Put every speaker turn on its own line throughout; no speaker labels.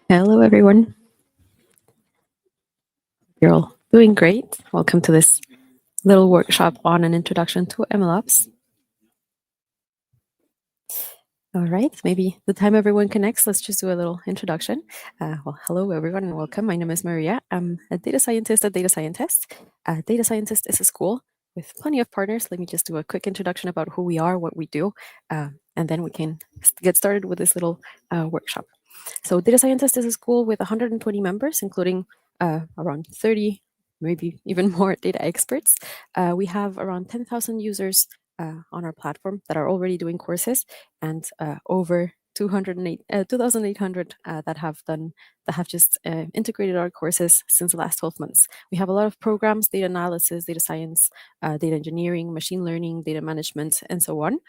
Hello, everyone. You're all doing great. Welcome to this little workshop on an introduction to MLOps. All right, maybe the time everyone connects, let's just do a little introduction. Well, hello, everyone, and welcome. My name is Maria. I'm a data scientist at Data Scientist. Data Scientist is a school with plenty of partners. Let me just do a quick introduction about who we are, what we do, and then we can get started with this little workshop. So Data Scientist is a school with 120 members, including around 30, maybe even more data experts. We have around 10,000 users on our platform that are already doing courses, and over 2,800 that have just integrated our courses since the last 12 months. We have a lot of programs: data analysis, data science, data engineering, machine learning, data management, and so on.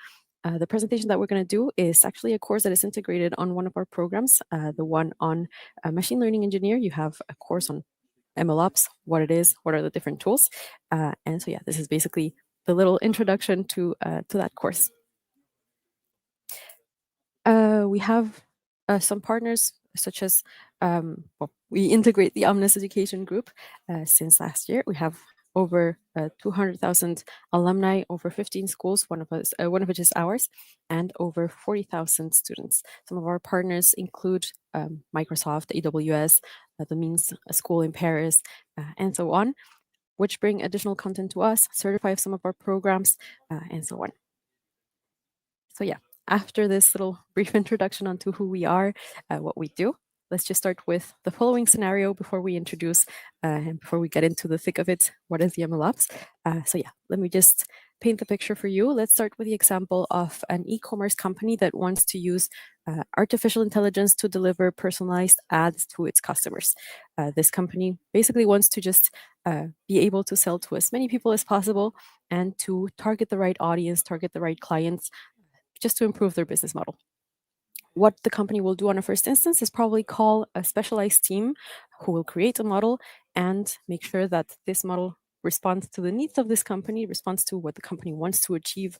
The presentation that we're going to do is actually a course that is integrated on one of our programs, the one on machine learning engineer. You have a course on MLOps, what it is, what are the different tools. And so, yeah, this is basically the little introduction to that course. We have some partners, such as, well, we integrate the Omnis Education Group since last year. We have over 200,000 alumni, over 15 schools, one of which is ours, and over 40,000 students. Some of our partners include Microsoft, AWS, the Means School in Paris, and so on, which bring additional content to us, certify some of our programs, and so on. So yeah, after this little brief introduction onto who we are, what we do, let's just start with the following scenario before we introduce and before we get into the thick of it, what is the MLOps? So yeah, let me just paint the picture for you. Let's start with the example of an e-commerce company that wants to use artificial intelligence to deliver personalized ads to its customers. This company basically wants to just be able to sell to as many people as possible and to target the right audience, target the right clients, just to improve their business model. What the company will do on a first instance is probably call a specialized team who will create a model and make sure that this model responds to the needs of this company, responds to what the company wants to achieve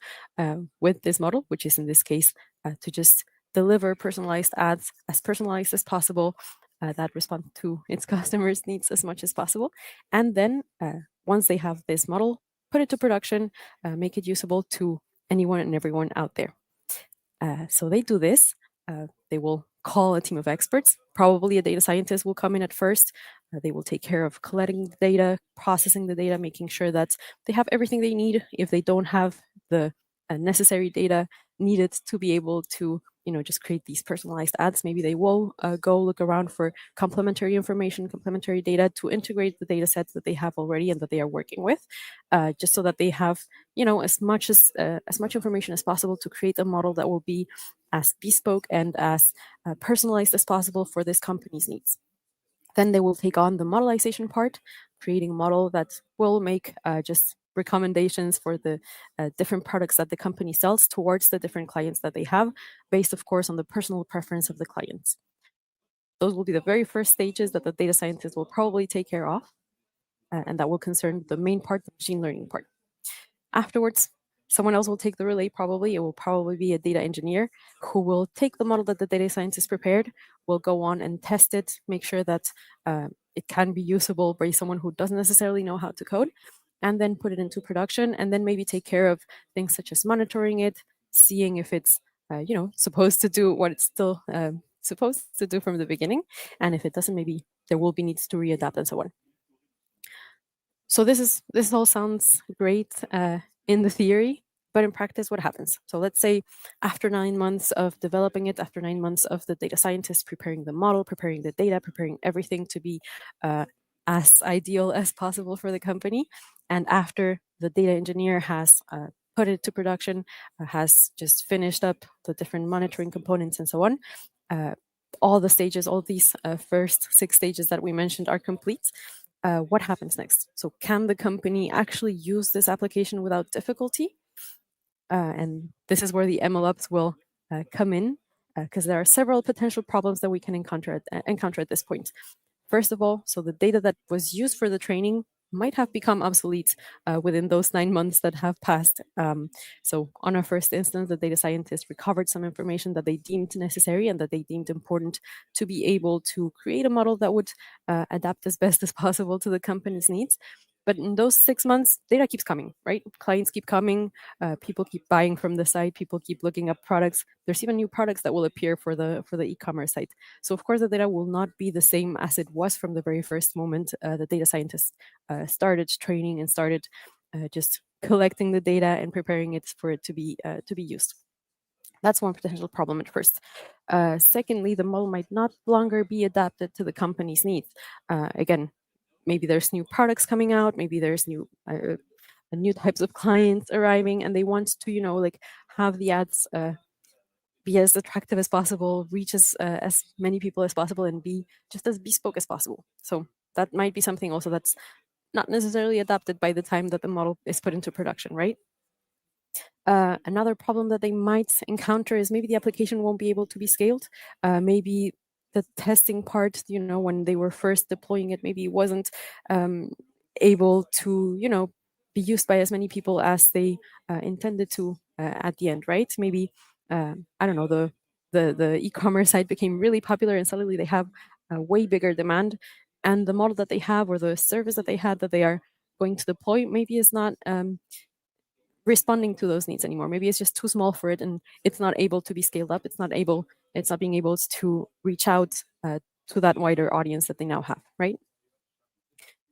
with this model, which is in this case to just deliver personalized ads as personalized as possible that respond to its customers' needs as much as possible. And then once they have this model, put it to production, make it usable to anyone and everyone out there. So they do this. They will call a team of experts. Probably a data scientist will come in at first. They will take care of collecting the data, processing the data, making sure that they have everything they need. If they don't have the necessary data needed to be able to, just create these personalized ads, maybe they will go look around for complementary information, complementary data to integrate the data sets that they have already and that they are working with, just so that they have, as much information as possible to create a model that will be as bespoke and as personalized as possible for this company's needs. Then they will take on the modelization part, creating a model that will make just recommendations for the different products that the company sells towards the different clients that they have, based, of course, on the personal preference of the clients. Those will be the very first stages that the data scientist will probably take care of, and that will concern the main part, the machine learning part. Afterwards, someone else will take the relay probably. It will probably be a data engineer who will take the model that the data scientist prepared, will go on and test it, make sure that it can be usable by someone who doesn't necessarily know how to code, and then put it into production, and then maybe take care of things such as monitoring it, seeing if it's supposed to do what it's still supposed to do from the beginning, and if it doesn't, maybe there will be needs to readapt and so on. So this all sounds great in the theory, but in practice, what happens? So let's say after 9 months of developing it, after 9 months of the data scientist preparing the model, preparing the data, preparing everything to be as ideal as possible for the company, and after the data engineer has put it to production, has just finished up the different monitoring components and so on, all the stages, all these first 6 stages that we mentioned are complete, what happens next? So can the company actually use this application without difficulty? And this is where the MLOps will come in, because there are several potential problems that we can encounter at this point. First of all, so the data that was used for the training might have become obsolete within those 9 months that have passed. So on our first instance, the data scientists recovered some information that they deemed necessary and that they deemed important to be able to create a model that would adapt as best as possible to the company's needs. But in those 6 months, data keeps coming, right? Clients keep coming, people keep buying from the site, people keep looking up products. There's even new products that will appear for the e-commerce site. So of course, the data will not be the same as it was from the very first moment the data scientists started training and started just collecting the data and preparing it for it to be used. That's one potential problem at first. Secondly, the model might not longer be adapted to the company's needs. Again, maybe there's new products coming out, maybe there's new types of clients arriving, and they want to, like have the ads be as attractive as possible, reach as many people as possible, and be just as bespoke as possible. So that might be something also that's not necessarily adapted by the time that the model is put into production, right? Another problem that they might encounter is maybe the application won't be able to be scaled. Maybe the testing part, when they were first deploying it, maybe it wasn't able to, be used by as many people as they intended to at the end, right? Maybe I don't know, the e-commerce site became really popular and suddenly they have a way bigger demand, and the model that they have or the service that they had that they are going to deploy maybe is not responding to those needs anymore. Maybe it's just too small for it and it's not able to be scaled up. It's not being able to reach out to that wider audience that they now have, right?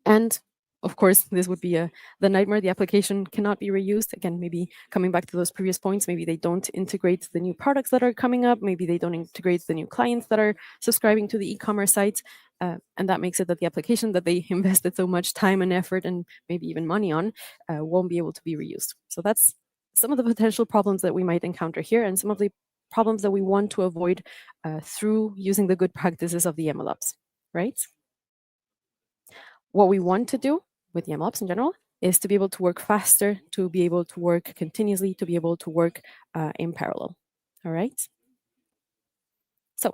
And of course, this would be the nightmare. The application cannot be reused. Again, maybe coming back to those previous points, maybe they don't integrate the new products that are coming up. Maybe they don't integrate the new clients that are subscribing to the e-commerce site. And that makes it that the application that they invested so much time and effort and maybe even money on won't be able to be reused. So that's some of the potential problems that we might encounter here and some of the problems that we want to avoid through using the good practices of the MLOps, right? What we want to do with the MLOps in general is to be able to work faster, to be able to work continuously, to be able to work in parallel. All right. So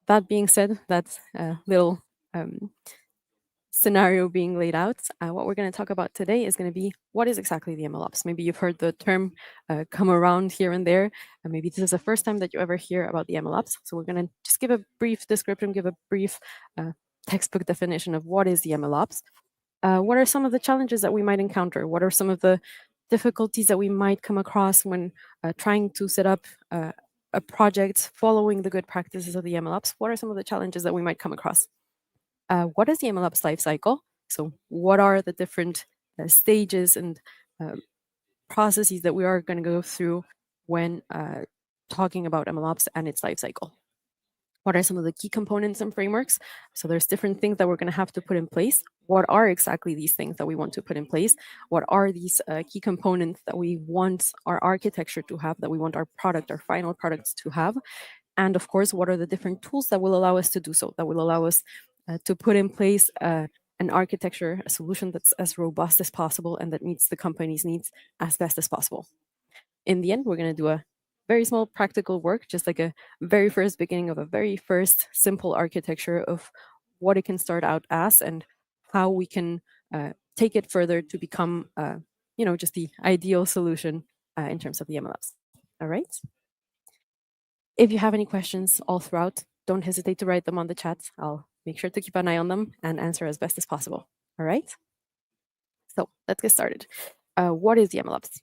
that being said, that's a little scenario being laid out. What we're going to talk about today is going to be what is exactly the MLOps. Maybe you've heard the term come around here and there. Maybe this is the first time that you ever hear about the MLOps. So we're going to just give a brief description, give a brief textbook definition of what is the MLOps. What are some of the challenges that we might encounter? What are some of the difficulties that we might come across when trying to set up a project following the good practices of the MLOps? What are some of the challenges that we might come across? What is the MLOps life cycle? So what are the different stages and processes that we are going to go through when talking about MLOps and its life cycle? What are some of the key components and frameworks? So there's different things that we're going to have to put in place. What are exactly these things that we want to put in place? What are these key components that we want our architecture to have, that we want our product, our final products to have? And of course, what are the different tools that will allow us to do so, that will allow us to put in place an architecture, a solution that's as robust as possible and that meets the company's needs as best as possible? In the end, we're going to do a very small practical work, just like a very first beginning of a very first simple architecture of what it can start out as and how we can take it further to become, just the ideal solution in terms of the MLOps. All right. If you have any questions all throughout, don't hesitate to write them on the chat. I'll make sure to keep an eye on them and answer as best as possible. All right. So let's get started. What is the MLOps?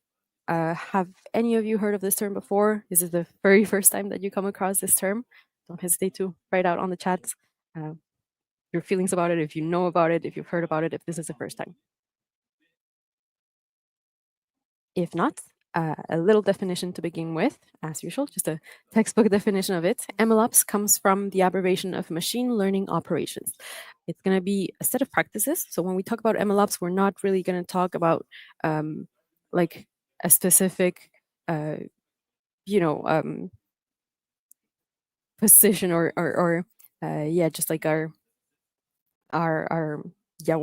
Have any of you heard of this term before? Is this the very first time that you come across this term? Don't hesitate to write out on the chat your feelings about it, if you know about it, if you've heard about it, if this is the first time. If not, a little definition to begin with, as usual, just a textbook definition of it. MLOps comes from the abbreviation of machine learning operations. It's going to be a set of practices. So when we talk about MLOps, we're not really going to talk about like a specific, position or yeah, just like our yeah,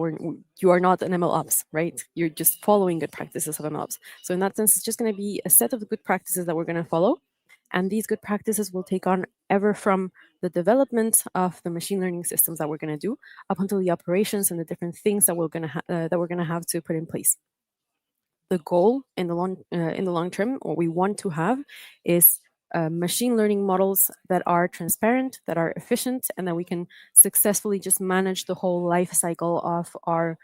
you are not an MLOps, right? You're just following good practices of MLOps. So in that sense, it's just going to be a set of good practices that we're going to follow, and these good practices will take on ever from the development of the machine learning systems that we're going to do up until the operations and the different things that we're going to that we're going to have to put in place. The goal in the long term, what we want to have is machine learning models that are transparent, that are efficient, and that we can successfully just manage the whole life cycle of our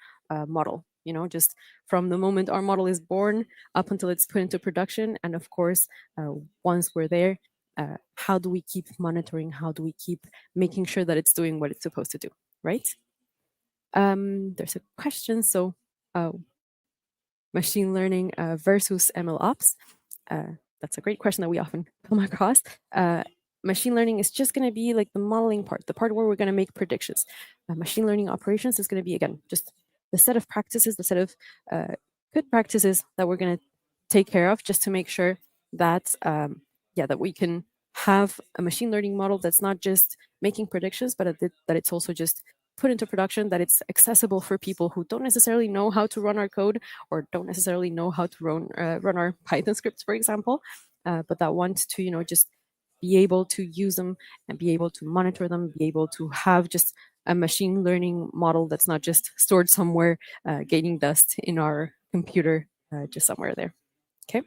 model. You know, just from the moment our model is born up until it's put into production, and of course, once we're there, how do we keep monitoring? How do we keep making sure that it's doing what it's supposed to do? Right? There's a question. So, machine learning versus MLOps? That's a great question that we often come across. Machine learning is just going to be like the modeling part, the part where we're going to make predictions. Machine learning operations is going to be, again, just the set of practices, the set of good practices that we're going to take care of just to make sure that, yeah, that we can have a machine learning model that's not just making predictions, but that it's also just put into production, that it's accessible for people who don't necessarily know how to run our code or don't necessarily know how to run our Python scripts, for example, but that want to, you know, just be able to use them and be able to monitor them, be able to have just a machine learning model that's not just stored somewhere, gaining dust in our computer, just somewhere there. Okay.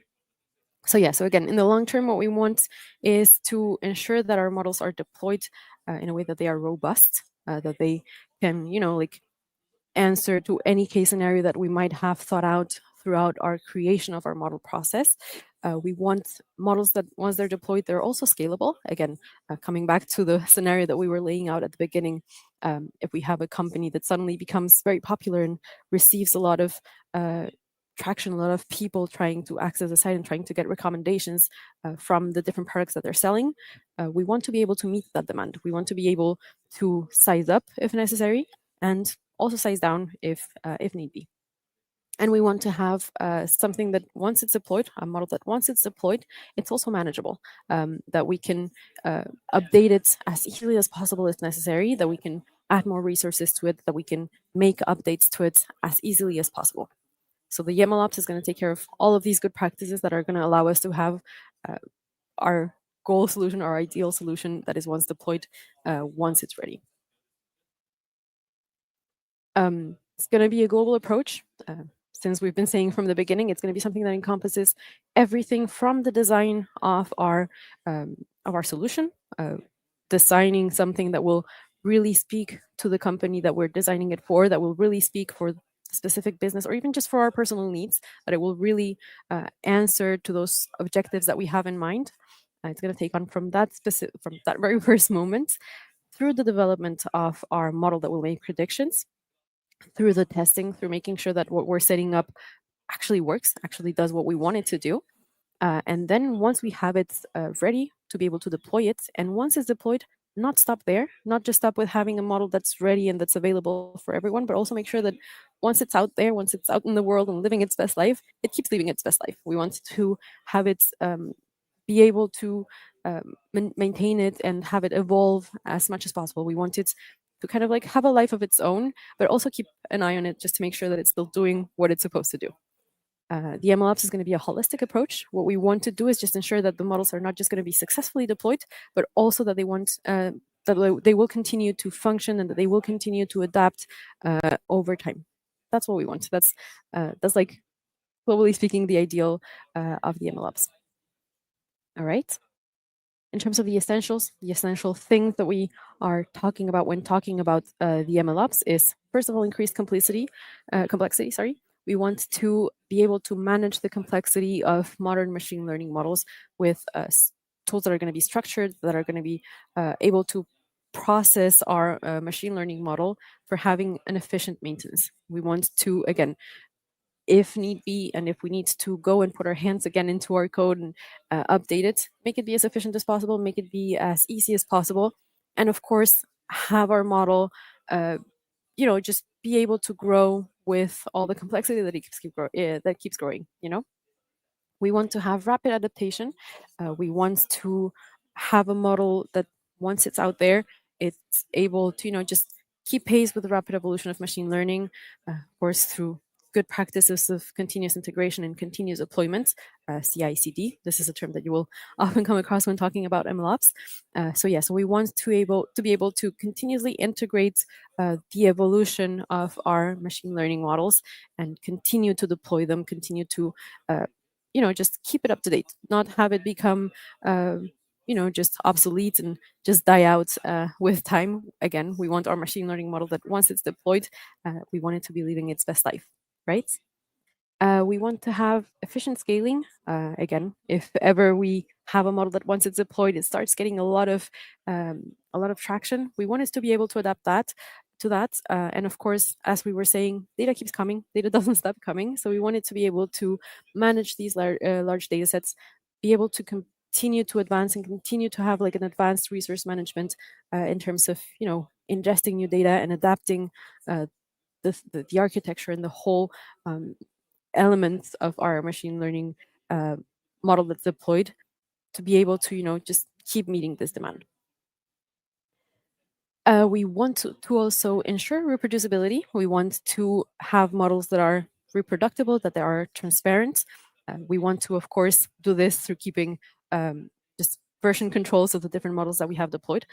So yeah, so again, in the long term, what we want is to ensure that our models are deployed in a way that they are robust, that they can, you know, like answer to any case scenario that we might have thought out throughout our creation of our model process. We want models that once they're deployed, they're also scalable. Again, coming back to the scenario that we were laying out at the beginning, if we have a company that suddenly becomes very popular and receives a lot of traction, a lot of people trying to access the site and trying to get recommendations from the different products that they're selling, we want to be able to meet that demand. We want to be able to size up if necessary and also size down if need be. And we want to have something that once it's deployed, a model that once it's deployed, it's also manageable, that we can update it as easily as possible if necessary, that we can add more resources to it, that we can make updates to it as easily as possible. So the MLOps is going to take care of all of these good practices that are going to allow us to have our goal solution, our ideal solution that is once deployed, once it's ready. It's going to be a global approach. Since we've been saying from the beginning, it's going to be something that encompasses everything from the design of our solution, designing something that will really speak to the company that we're designing it for, that will really speak for the specific business or even just for our personal needs, that it will really answer to those objectives that we have in mind. It's going to take on from that very first moment through the development of our model that will make predictions, through the testing, through making sure that what we're setting up actually works, actually does what we want it to do. And then once we have it ready to be able to deploy it, and once it's deployed, not stop there, not just stop with having a model that's ready and that's available for everyone, but also make sure that once it's out there, once it's out in the world and living its best life, it keeps living its best life. We want to have it be able to maintain it and have it evolve as much as possible. We want it to kind of like have a life of its own, but also keep an eye on it just to make sure that it's still doing what it's supposed to do. The MLOps is going to be a holistic approach. What we want to do is just ensure that the models are not just going to be successfully deployed, but also that they will continue to function and that they will continue to adapt over time. That's what we want. That's like, globally speaking, the ideal of the MLOps. All right. In terms of the essential things that we are talking about when talking about the MLOps is, first of all, increased complexity. Sorry. We want to be able to manage the complexity of modern machine learning models with tools that are going to be structured, that are going to be able to process our machine learning model for having an efficient maintenance. We want to, again, if need be, and if we need to go and put our hands again into our code and update it, make it be as efficient as possible, make it be as easy as possible, and of course, have our model, just be able to grow with all the complexity that that keeps growing. We want to have rapid adaptation. We want to have a model that once it's out there, it's able to, just keep pace with the rapid evolution of machine learning, of course, through good practices of continuous integration and continuous deployment, CI/CD. This is a term that you will often come across when talking about MLOps. So we want to be able to continuously integrate the evolution of our machine learning models and continue to deploy them, continue to just keep it up to date, not have it become just obsolete and just die out with time. Again, we want our machine learning model that once it's deployed, we want it to be living its best life, right? We want to have efficient scaling. Again, if ever we have a model that once it's deployed, it starts getting a lot of traction. We want us to be able to adapt that to that. And of course, as we were saying, data keeps coming. Data doesn't stop coming. So we wanted to be able to manage these large data sets, be able to continue to advance and continue to have like an advanced resource management in terms of ingesting new data and adapting the architecture and the whole elements of our machine learning uh, model that's deployed to be able to just keep meeting this demand. We want to also ensure reproducibility. We want to have models that are reproducible, that they are transparent. We want to, of course, do this through keeping just version controls of the different models that we have deployed.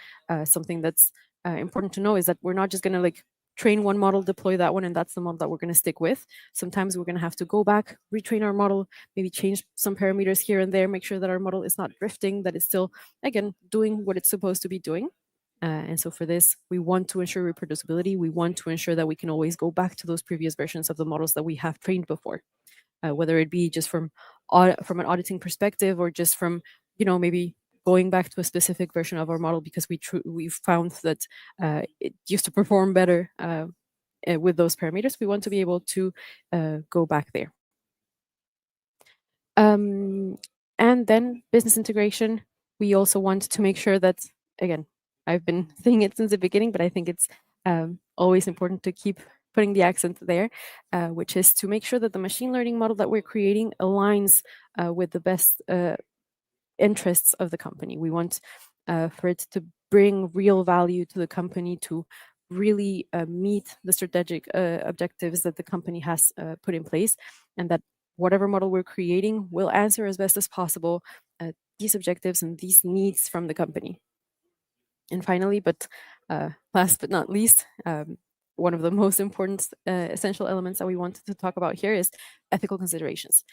Something that's important to know is that we're not just going to like train one model, deploy that one, and that's the model that we're going to stick with. Sometimes we're going to have to go back, retrain our model, maybe change some parameters here and there, make sure that our model is not drifting, that it's still, again, doing what it's supposed to be doing. And so for this, we want to ensure reproducibility. We want to ensure that we can always go back to those previous versions of the models that we have trained before, whether it be just from an auditing perspective or just from, maybe going back to a specific version of our model because we found that it used to perform better with those parameters. We want to be able to go back there. And then business integration. We also want to make sure that, again, I've been saying it since the beginning, but I think it's always important to keep putting the accent there, which is to make sure that the machine learning model that we're creating aligns with the best interests of the company. We want for it to bring real value to the company, to really meet the strategic objectives that the company has put in place, and that whatever model we're creating will answer as best as possible these objectives and these needs from the company. And finally, but last but not least, one of the most important essential elements that we wanted to talk about here is ethical considerations.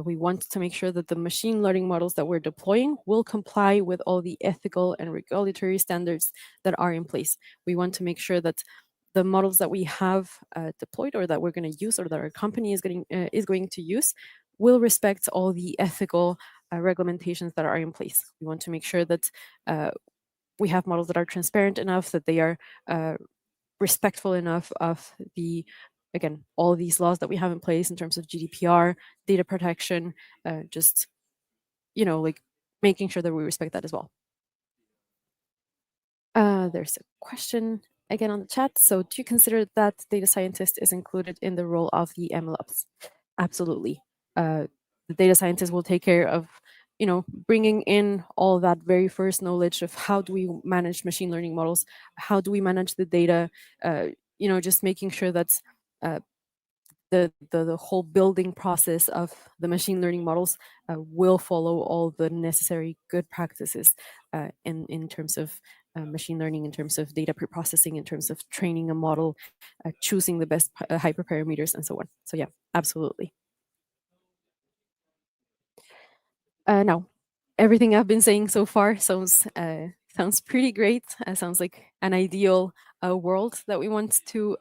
We want to make sure that the machine learning models that we're deploying will comply with all the ethical and regulatory standards that are in place. We want to make sure that the models that we have deployed or that we're going to use or that our company is going to use will respect all the ethical regulations that are in place. We want to make sure that we have models that are transparent enough, that they are respectful enough of again, all of these laws that we have in place in terms of GDPR, data protection, just, like making sure that we respect that as well. There's a question again on the chat. So do you consider that data scientist is included in the role of the MLOps? Absolutely. The data scientist will take care of bringing in all that very first knowledge of how do we manage machine learning models, how do we manage the data, just making sure that the whole building process of the machine learning models will follow all the necessary good practices in terms of machine learning, in terms of data preprocessing, in terms of training a model, choosing the best hyperparameters, and so on. So yeah, absolutely. Now, everything I've been saying so far sounds pretty great. Sounds like an ideal world that we want to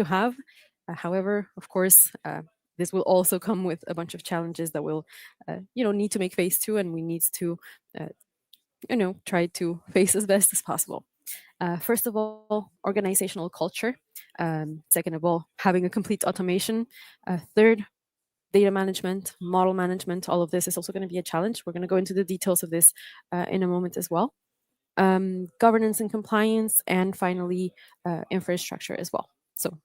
have. However, of course, this will also come with a bunch of challenges that we'll need to make face to, and we need to try to face as best as possible. First of all, organizational culture. Second of all, having a complete automation. Third, data management, model management, all of this is also going to be a challenge. We're going to go into the details of this in a moment as well. Governance and compliance, and finally, infrastructure as well. So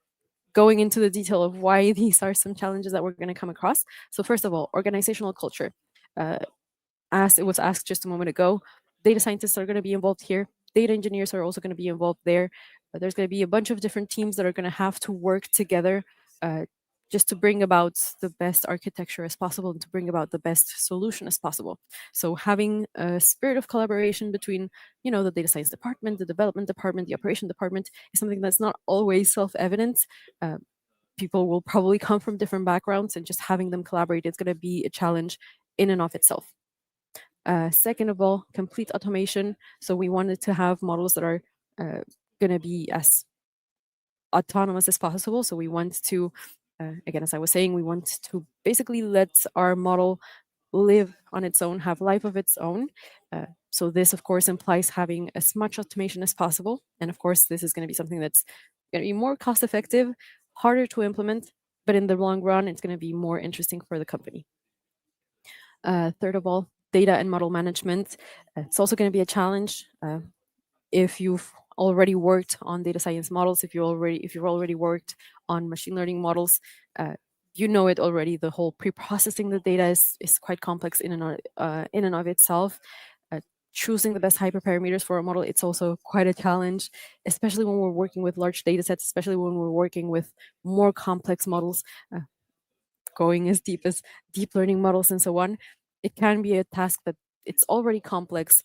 going into the detail of why these are some challenges that we're going to come across. So first of all, organizational culture. As it was asked just a moment ago, data scientists are going to be involved here. data engineers are also going to be involved there. There's going to be a bunch of different teams that are going to have to work together uh, just to bring about the best architecture as possible and to bring about the best solution as possible. So having a spirit of collaboration between, the data science department, the development department, the operation department is something that's not always self-evident. Uh, People will probably come from different backgrounds, and just having them collaborate is going to be a challenge in and of itself. Second of all, complete automation. So we wanted to have models that are going to be as autonomous as possible. So we want to, again, as I was saying, we want to basically let our model live on its own, have life of its own. So this, of course, implies having as much automation as possible. And of course, this is going to be something that's going to be more cost effective, harder to implement, but in the long run, it's going to be more interesting for the company. Third of all, data and model management. It's also going to be a challenge. If you've already worked on data science models, if you've already worked on machine learning models, you know it already. The whole pre-processing the data is quite complex in and of itself. Choosing the best hyperparameters for a model, it's also quite a challenge, especially when we're working with large data sets, especially when we're working with more complex models, going as deep as deep learning models and so on. It can be a task that it's already complex,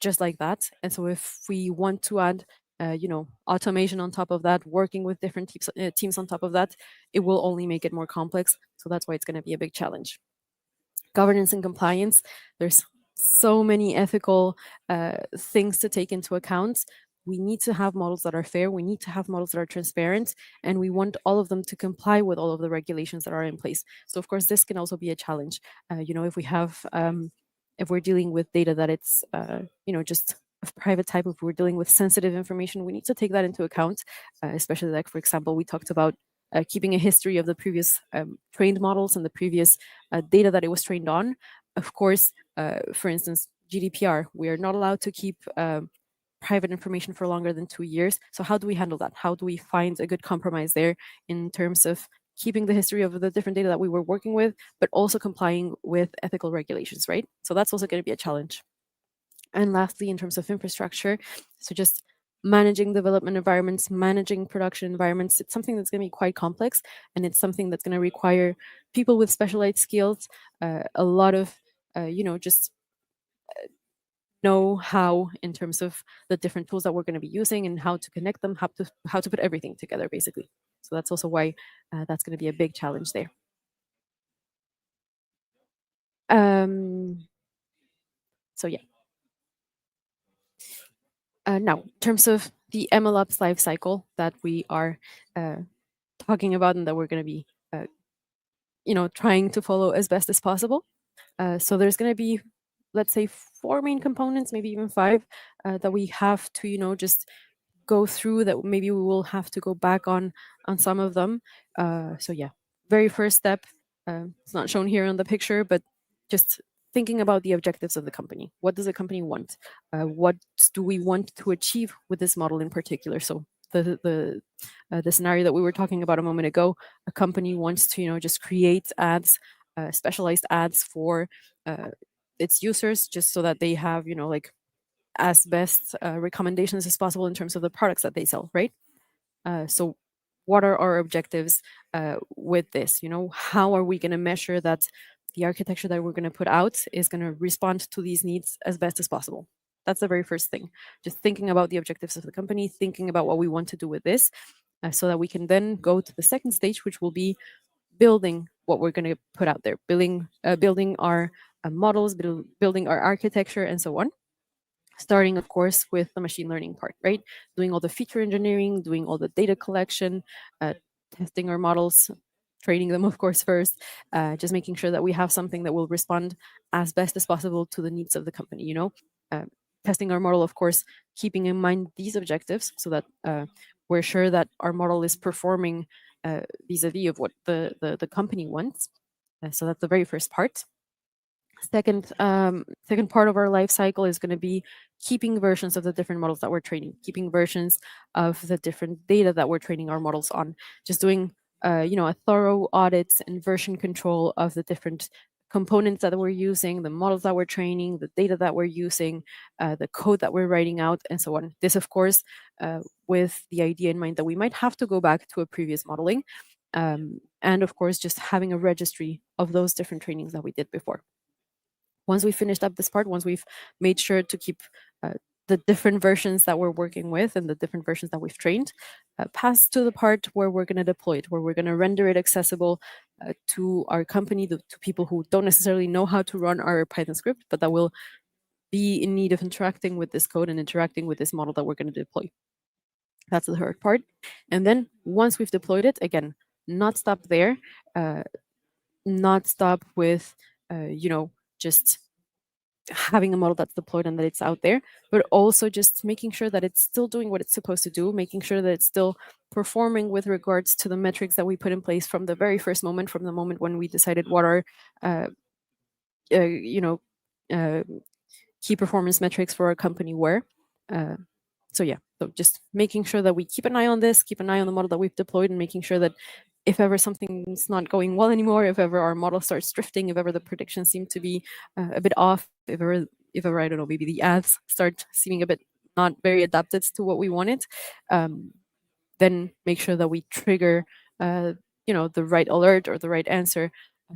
just like that. And so if we want to add automation on top of that, working with different teams on top of that, it will only make it more complex. So that's why it's going to be a big challenge. Governance and compliance. There's so many ethical things to take into account. We need to have models that are fair. We need to have models that are transparent, and we want all of them to comply with all of the regulations that are in place. So, of course, this can also be a challenge. If we have, if we're dealing with data that it's, just of private type, if we're dealing with sensitive information, we need to take that into account. Especially, like for example, we talked about keeping a history of the previous trained models and the previous data that it was trained on. Of course, for instance, GDPR, we are not allowed to keep private information for longer than 2 years. So how do we handle that? How do we find a good compromise there in terms of keeping the history of the different data that we were working with, but also complying with ethical regulations, right? So that's also going to be a challenge. And lastly, in terms of infrastructure, so just managing development environments, managing production environments, it's something that's going to be quite complex, and it's something that's going to require people with specialized skills, a lot of, just know how in terms of the different tools that we're going to be using and how to connect them, how to put everything together, basically. So that's also why that's going to be a big challenge there. So yeah. Now, in terms of the MLOps life cycle that we are talking about and that we're going to be, trying to follow as best as possible. So there's going to be, let's say, 4 main components, maybe even 5, that we have to, just go through, that maybe we will have to go back on some of them. So yeah, very first step, it's not shown here on the picture, but just thinking about the objectives of the company. What does the company want? What do we want to achieve with this model in particular? So the scenario that we were talking about a moment ago, a company wants to just create ads, specialized ads for its users, just so that they have like as best recommendations as possible in terms of the products that they sell, right? So what are our objectives with this? How are we going to measure that the architecture that we're going to put out is going to respond to these needs as best as possible? That's the very first thing. Just thinking about the objectives of the company, thinking about what we want to do with this, so that we can then go to the second stage, which will be building what we're going to put out there, building our models, building our architecture, and so on. Starting, of course, with the machine learning part, right? Doing all the feature engineering, doing all the data collection, testing our models, training them, of course, first, just making sure that we have something that will respond as best as possible to the needs of the company, testing our model, of course, keeping in mind these objectives so that we're sure that our model is performing vis-a-vis of what the company wants. So that's the very first part. Second part of our life cycle is going to be keeping versions of the different models that we're training, keeping versions of the different data that we're training our models on, just doing a thorough audit and version control of the different components that we're using, the models that we're training, the data that we're using, the code that we're writing out, and so on. This, of course, with the idea in mind that we might have to go back to a previous modeling, and of course, just having a registry of those different trainings that we did before. Once we finished up this part, once we've made sure to keep the different versions that we're working with and the different versions that we've trained, pass to the part where we're going to deploy it, where we're going to render it accessible to our company, to people who don't necessarily know how to run our Python script, but that will be in need of interacting with this code and interacting with this model that we're going to deploy. That's the third part. And then once we've deployed it, again, not stop there, not stop with, just having a model that's deployed and that it's out there, but also just making sure that it's still doing what it's supposed to do, making sure that it's still performing with regards to the metrics that we put in place from the very first moment, from the moment when we decided what our, uh, you know, uh, key performance metrics for our company were. So yeah, so just making sure that we keep an eye on this, keep an eye on the model that we've deployed, and making sure that if ever something's not going well anymore, if ever our model starts drifting, if ever the predictions seem to be a bit off, if ever I don't know, maybe the ads start seeming a bit not very adapted to what we wanted, then make sure that we trigger, the right alert or the right answer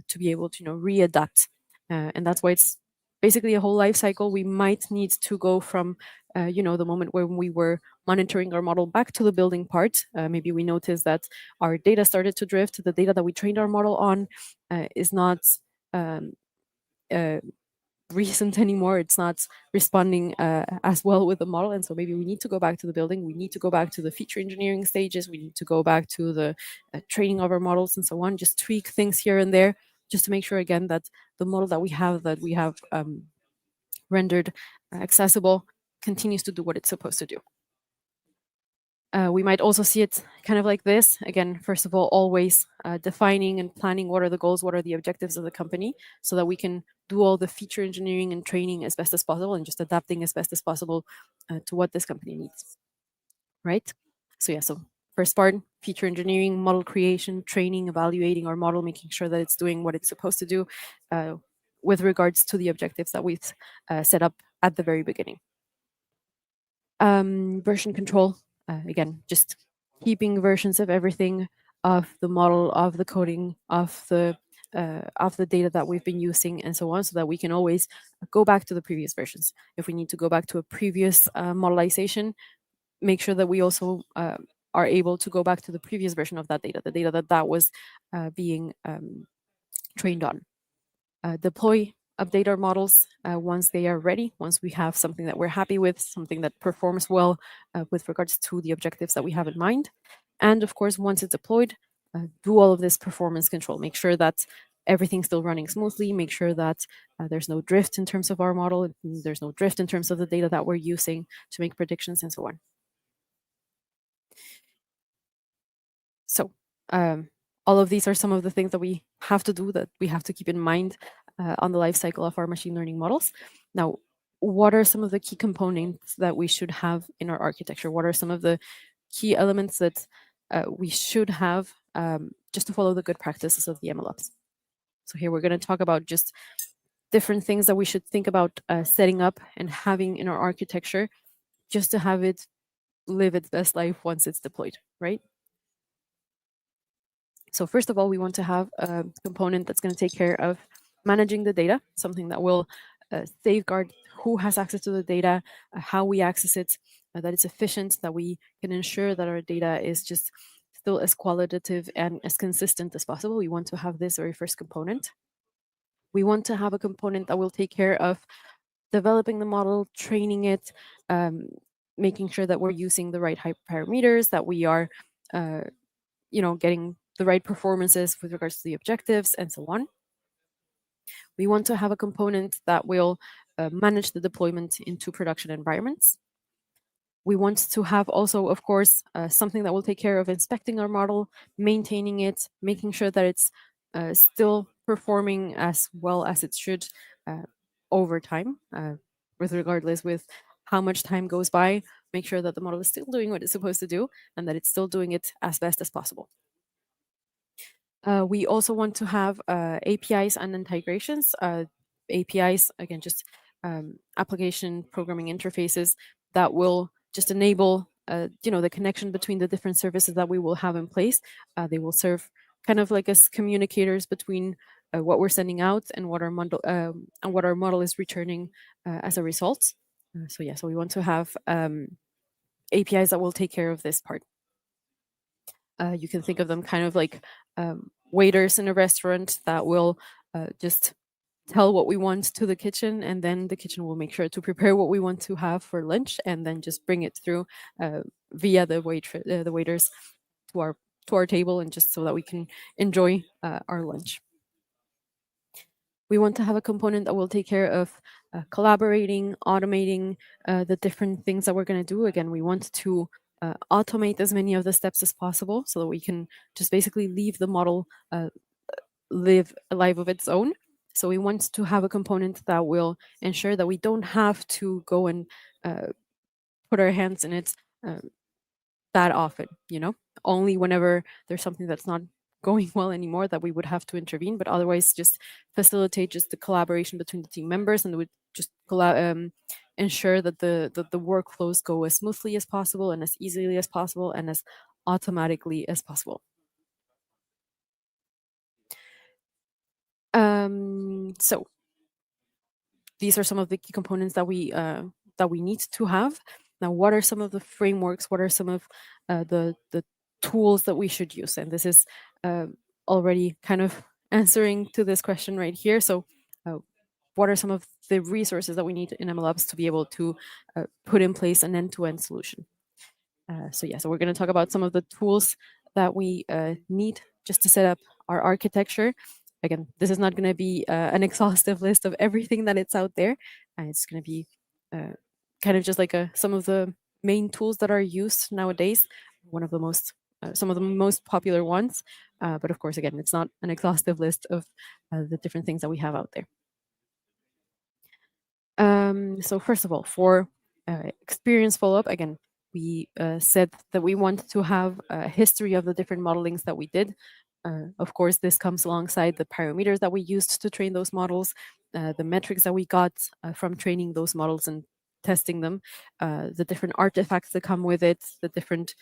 to be able to, readapt. And that's why it's basically a whole life cycle. We might need to go from, the moment when we were monitoring our model back to the building part. Maybe we noticed that our data started to drift. The data that we trained our model on is not um, uh, recent anymore. It's not responding as well with the model. And so maybe we need to go back to the building. We need to go back to the feature engineering stages. We need to go back to the training of our models and so on, just tweak things here and there, just to make sure, again, that the model that we have rendered accessible continues to do what it's supposed to do. We might also see it kind of like this. Again, first of all, always defining and planning what are the goals, what are the objectives of the company, so that we can do all the feature engineering and training as best as possible and just adapting as best as possible to what this company needs, right? So yeah, so first part, feature engineering, model creation, training, evaluating our model, making sure that it's doing what it's supposed to do with regards to the objectives that we've set up at the very beginning. Version control, again, just keeping versions of everything, of the model, of the coding, of the data that we've been using, and so on, so that we can always go back to the previous versions. If we need to go back to a previous modelization, make sure that we also are able to go back to the previous version of that data, the data that was being trained on. Deploy, update our models once they are ready, once we have something that we're happy with, something that performs well with regards to the objectives that we have in mind. And of course, once it's deployed, do all of this performance control. Make sure that everything's still running smoothly. Make sure that there's no drift in terms of our model. There's no drift in terms of the data that we're using to make predictions and so on. So all of these are some of the things that we have to do, that we have to keep in mind on the life cycle of our machine learning models. Now, what are some of the key components that we should have in our architecture? What are some of the key elements that we should have just to follow the good practices of the MLOps? So here we're going to talk about just different things that we should think about setting up and having in our architecture just to have it live its best life once it's deployed, right? So first of all, we want to have a component that's going to take care of managing the data, something that will safeguard who has access to the data, how we access it, that it's efficient, that we can ensure that our data is just still as qualitative and as consistent as possible. We want to have this very first component. We want to have a component that will take care of developing the model, training it, making sure that we're using the right hyperparameters, that we are getting the right performances with regards to the objectives and so on. We want to have a component that will manage the deployment into production environments. We want to have also, of course, something that will take care of inspecting our model, maintaining it, making sure that it's still performing as well as it should over time, regardless with how much time goes by, make sure that the model is still doing what it's supposed to do and that it's still doing it as best as possible. We also want to have APIs and integrations. APIs, again, just application programming interfaces that will just enable, the connection between the different services that we will have in place. They will serve kind of like as communicators between what we're sending out and what our model is returning as a result. So we want to have APIs that will take care of this part. You can think of them kind of like waiters in a restaurant that will just tell what we want to the kitchen, and then the kitchen will make sure to prepare what we want to have for lunch, and then just bring it through via the waiters to our table, and just so that we can enjoy our lunch. We want to have a component that will take care of collaborating, automating the different things that we're going to do. Again, we want to automate as many of the steps as possible so that we can just basically leave the model live a life of its own. So we want to have a component that will ensure that we don't have to go and put our hands in it uh, that often, only whenever there's something that's not going well anymore that we would have to intervene, but otherwise just facilitate just the collaboration between the team members, and would just ensure that the workflows go as smoothly as possible and as easily as possible and as automatically as possible. So these are some of the key components that we need to have. Now, what are some of the frameworks? What are some of the tools that we should use? And this is already kind of answering to this question right here. So, what are some of the resources that we need in MLOps to be able to put in place an end-to-end solution? So we're going to talk about some of the tools that we need just to set up our architecture. Again, this is not going to be an exhaustive list of everything that it's out there. It's going to be kind of just like some of the main tools that are used nowadays. Some of the most popular ones. But of course, again, it's not an exhaustive list of the different things that we have out there. So first of all, for experience follow-up, again, we said that we want to have a history of the different modelings that we did. Of course, this comes alongside the parameters that we used to train those models, the metrics that we got from training those models and testing them, the different artifacts that come with it, the different,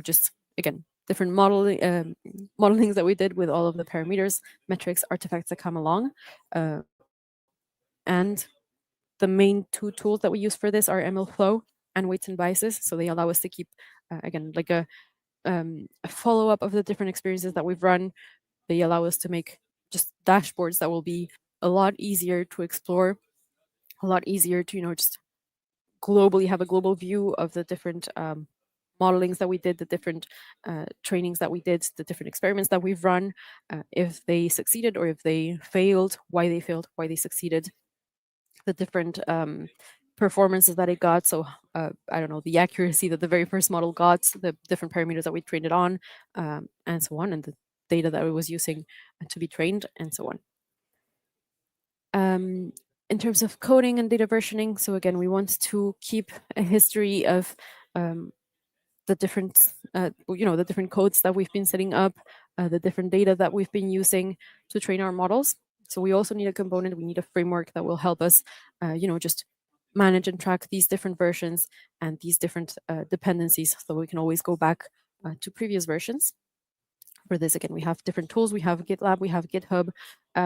just again, different modelings that we did with all of the parameters, metrics, artifacts that come along. And the main two tools that we use for this are MLflow and weights and biases. So they allow us to keep, again, like a follow-up of the different experiences that we've run. They allow us to make just dashboards that will be a lot easier to explore, a lot easier to, just globally have a global view of the different modelings that we did, the different trainings that we did, the different experiments that we've run, if they succeeded or if they failed, why they succeeded, the different performances that it got. So I don't know, the accuracy that the very first model got, the different parameters that we trained it on, and so on, and the data that it was using to be trained, and so on. In terms of coding and data versioning, so again, we want to keep a history of the different, the different codes that we've been setting up, the different data that we've been using to train our models. So we also need a component, we need a framework that will help us, just manage and track these different versions and these different dependencies, so we can always go back to previous versions. For this, again, we have different tools. We have GitLab, we have GitHub,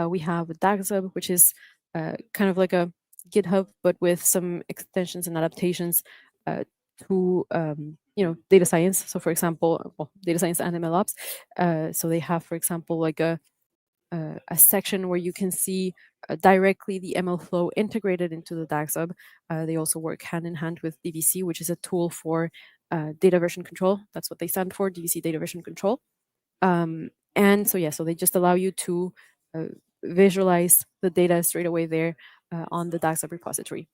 we have DAGSub, which is kind of like a GitHub, but with some extensions and adaptations to data science. So for example, data science and MLOps. So they have, for example, like a section where you can see directly the MLflow integrated into the DAGSub. They also work hand in hand with DVC, which is a tool for data version control. That's what they stand for, DVC data version control. And so they just allow you to visualize the data straight away there on the DAGSub repository.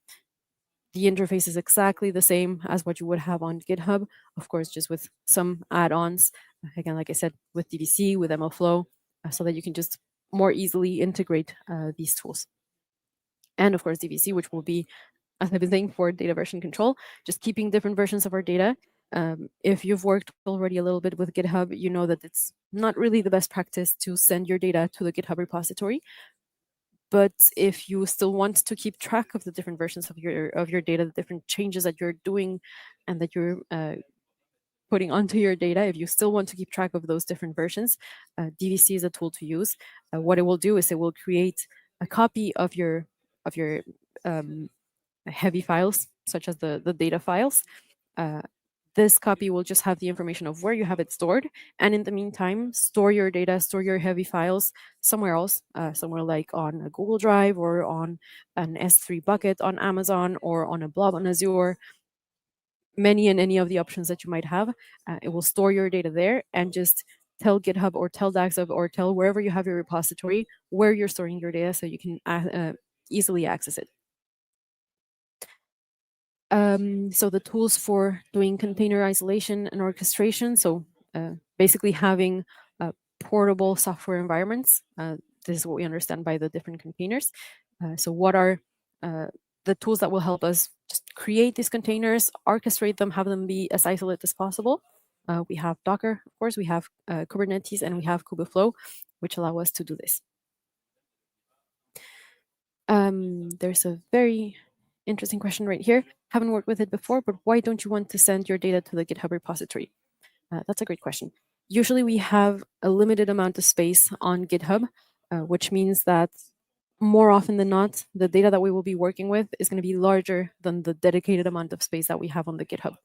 The interface is exactly the same as what you would have on GitHub, of course, just with some add-ons. Again, like I said, with DVC, with MLflow, so that you can just more easily integrate these tools. And of course, DVC, which will be, as I've been saying, for data version control, just keeping different versions of our data If you've worked already a little bit with GitHub, you know that it's not really the best practice to send your data to the GitHub repository. But if you still want to keep track of the different versions of your data, the different changes that you're doing and that you're putting onto your data, if you still want to keep track of those different versions, DVC is a tool to use. What it will do is it will create a copy of your heavy files, such as the data files. This copy will just have the information of where you have it stored. And in the meantime, store your data, store your heavy files somewhere else, somewhere like on a Google Drive or on an S3 bucket on Amazon or on a blob on Azure, many and any of the options that you might have. It will store your data there and just tell GitHub or tell DAXHub or tell wherever you have your repository where you're storing your data so you can easily access it. So the tools for doing container isolation and orchestration. So basically having portable software environments. This is what we understand by the different containers. So what are the tools that will help us just create these containers, orchestrate them, have them be as isolated as possible? We have Docker, of course, we have Kubernetes, and we have Kubeflow, which allow us to do this. There's a very interesting question right here. Haven't worked with it before, but why don't you want to send your data to the GitHub repository? That's a great question. Usually we have a limited amount of space on GitHub, which means that more often than not, the data that we will be working with is going to be larger than the dedicated amount of space that we have on the GitHub.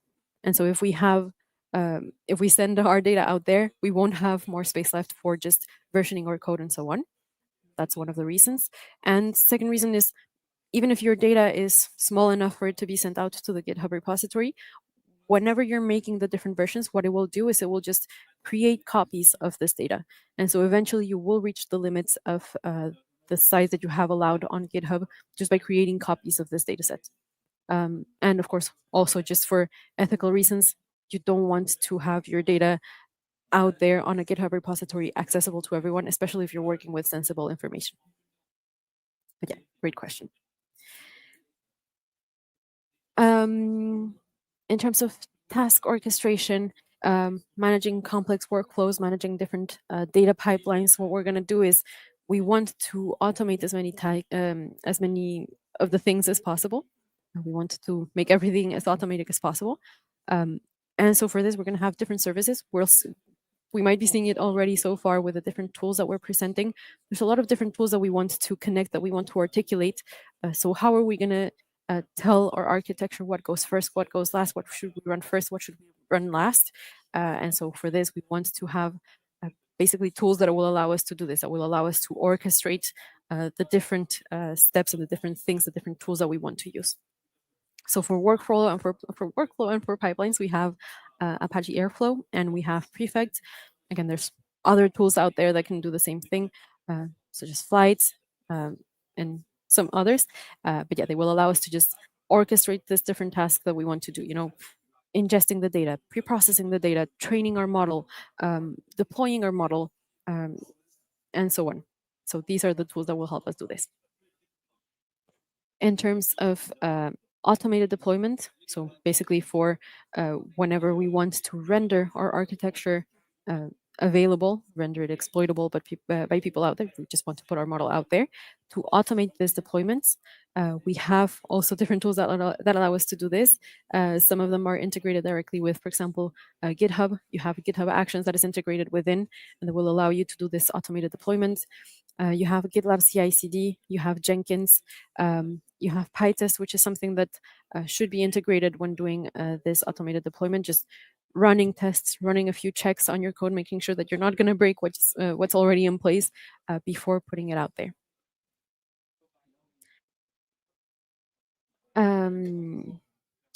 And so if we send our data out there, we won't have more space left for just versioning our code and so on. That's one of the reasons. And second reason is, even if your data is small enough for it to be sent out to the GitHub repository, whenever you're making the different versions, what it will do is it will just create copies of this data. And so eventually you will reach the limits of the size that you have allowed on GitHub just by creating copies of this data set. And of course, also just for ethical reasons, you don't want to have your data out there on a GitHub repository accessible to everyone, especially if you're working with sensible information. But yeah, great question. In terms of task orchestration, managing complex workflows, managing different data pipelines, what we're going to do is we want to automate as many of the things as possible. We want to make everything as automated as possible. And so for this, we're going to have different services. We might be seeing it already so far with the different tools that we're presenting. There's a lot of different tools that we want to connect, that we want to articulate. So how are we going to tell our architecture what goes first, what goes last, what should we run first, what should we run last? And so for this, we want to have basically tools that will allow us to do this, that will allow us to orchestrate the different steps and the different things, the different tools that we want to use. So for workflow and for pipelines, we have Apache Airflow and we have Prefect. Again, there's other tools out there that can do the same thing, such as Flights and some others. But yeah, they will allow us to just orchestrate this different task that we want to do, ingesting the data, pre-processing the data, training our model, deploying our model, and so on. So these are the tools that will help us do this. In terms of automated deployment, so basically for whenever we want to render our architecture available, render it exploitable by people out there, we just want to put our model out there. To automate these deployments, we have also different tools that allow us to do this. Some of them are integrated directly with, for example, GitHub. You have GitHub Actions that is integrated within, and that will allow you to do this automated deployment. You have GitLab CI/CD, you have Jenkins, you have PyTest, which is something that should be integrated when doing this automated deployment, just running tests, running a few checks on your code, making sure that you're not going to break what's already in place before putting it out there.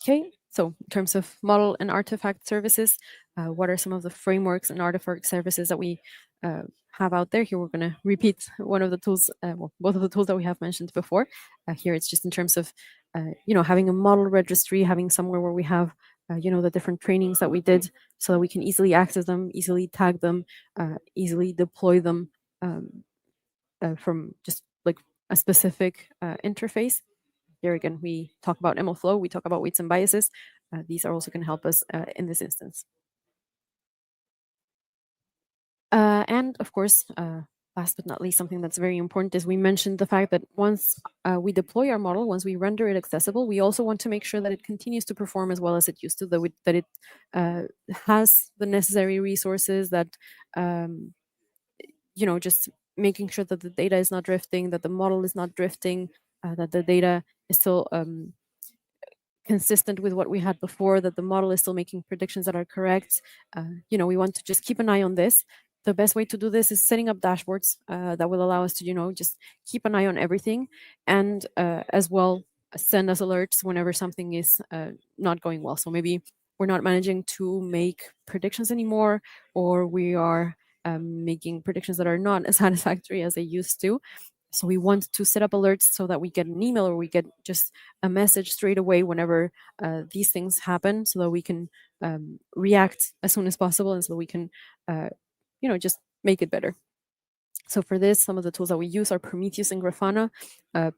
Okay, so in terms of model and artifact services, what are some of the frameworks and artifact services that we have out there? Here we're going to repeat one of the tools, well, both of the tools that we have mentioned before. Here it's just in terms of, having a model registry, having somewhere where we have, the different trainings that we did so that we can easily access them, easily tag them, easily deploy them from just like a specific interface. Here again, we talk about MLflow, we talk about weights and biases. these are also going to help us in this instance. And of course, last but not least, something that's very important is we mentioned the fact that once we deploy our model, once we render it accessible, we also want to make sure that it continues to perform as well as it used to, that it has the necessary resources, that just making sure that the data is not drifting, that the model is not drifting, that the data is still consistent with what we had before, that the model is still making predictions that are correct. We want to just keep an eye on this. The best way to do this is setting up dashboards that will allow us to, just keep an eye on everything, and as well send us alerts whenever something is not going well. So maybe we're not managing to make predictions anymore, or we are making predictions that are not as satisfactory as they used to. So we want to set up alerts so that we get an email or we get just a message straight away whenever these things happen, so that we can react as soon as possible, and so we can, just make it better. So for this, some of the tools that we use are Prometheus and Grafana.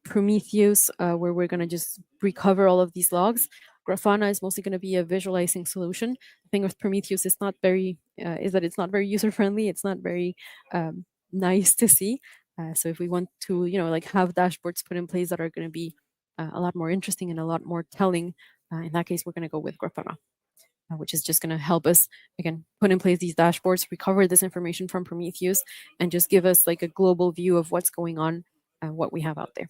Prometheus, where we're going to just recover all of these logs. Grafana is mostly going to be a visualizing solution. The thing with Prometheus is that it's not very user friendly. It's not very nice to see. So if we want to, have dashboards put in place that are going to be a lot more interesting and a lot more telling, in that case, we're going to go with Grafana, which is just going to help us, again, put in place these dashboards, recover this information from Prometheus, and just give us like a global view of what's going on and what we have out there.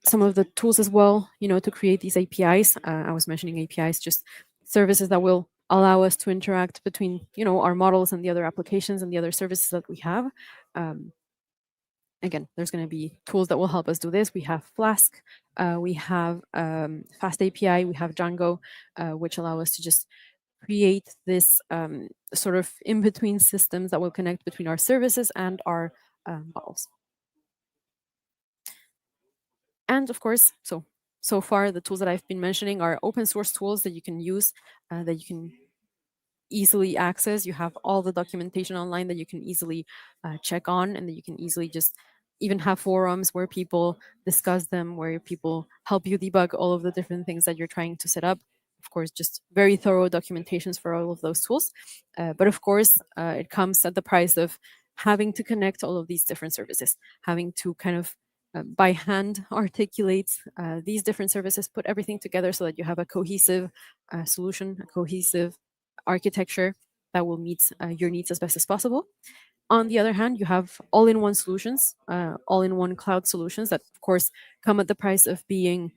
Some of the tools as well, to create these APIs. I was mentioning APIs, just services that will allow us to interact between, our models and the other applications and the other services that we have. Again, there's going to be tools that will help us do this. We have Flask, we have Fast API, we have Django, which allow us to just create this sort of in-between systems that will connect between our services and our models. And of course, so far the tools that I've been mentioning are open source tools that you can use, that you can easily access. You have all the documentation online that you can easily check on, and that you can easily just even have forums where people discuss them, where people help you debug all of the different things that you're trying to set up. Of course, just very thorough documentations for all of those tools. But of course, it comes at the price of having to connect all of these different services, having to kind of by hand articulate these different services, put everything together so that you have a cohesive solution, a cohesive architecture that will meet your needs as best as possible. On the other hand, you have all-in-one solutions, all-in-one cloud solutions that, of course, come at the price of being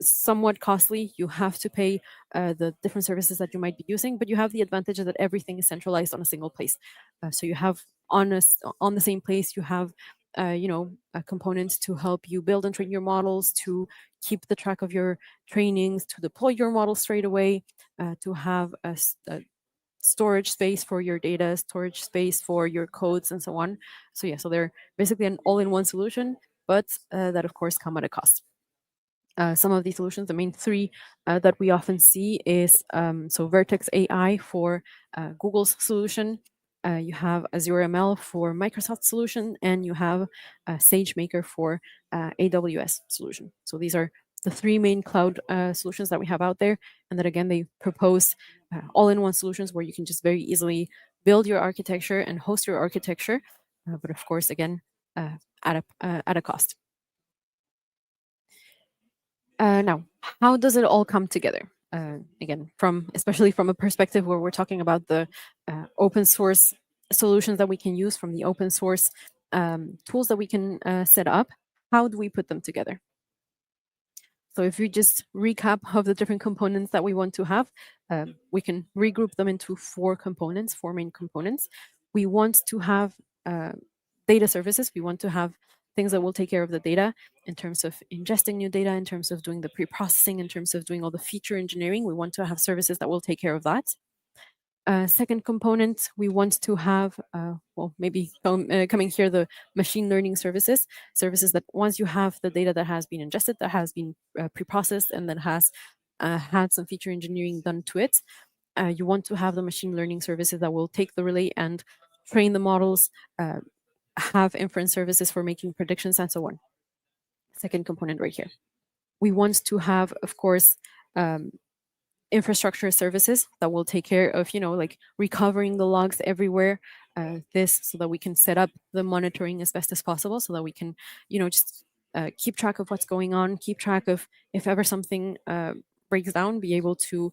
somewhat costly. You have to pay the different services that you might be using, but you have the advantage that everything is centralized on a single place. So you have on the same place, you have components to help you build and train your models, to keep the track of your trainings, to deploy your model straight away, to have a storage space for your data, storage space for your codes, and so on. So yeah, so they're basically an all-in-one solution, but that of course come at a cost. Some of these solutions, the main three that we often see is so Vertex AI for Google's solution, you have Azure ML for Microsoft solution, and you have SageMaker for AWS solution. So these are the three main cloud solutions that we have out there, and that again they propose all-in-one solutions where you can just very easily build your architecture and host your architecture, but of course again at a cost. Now, how does it all come together? Again, especially from a perspective where we're talking about the open source solutions that we can use, from the open source tools that we can set up, how do we put them together? So if we just recap of the different components that we want to have, we can regroup them into four main components. We want to have data services. We want to have things that will take care of the data in terms of ingesting new data, in terms of doing the pre-processing, in terms of doing all the feature engineering. We want to have services that will take care of that. Second component, we want to have, coming here, the machine learning services that once you have the data that has been ingested, that has been pre-processed, and that has had some feature engineering done to it, you want to have the machine learning services that will take the relay and train the models, have inference services for making predictions, and so on. Second component right here. We want to have, of course, infrastructure services that will take care of, like recovering the logs everywhere. This so that we can set up the monitoring as best as possible, so that we can, just keep track of what's going on, keep track of if ever something breaks down, be able to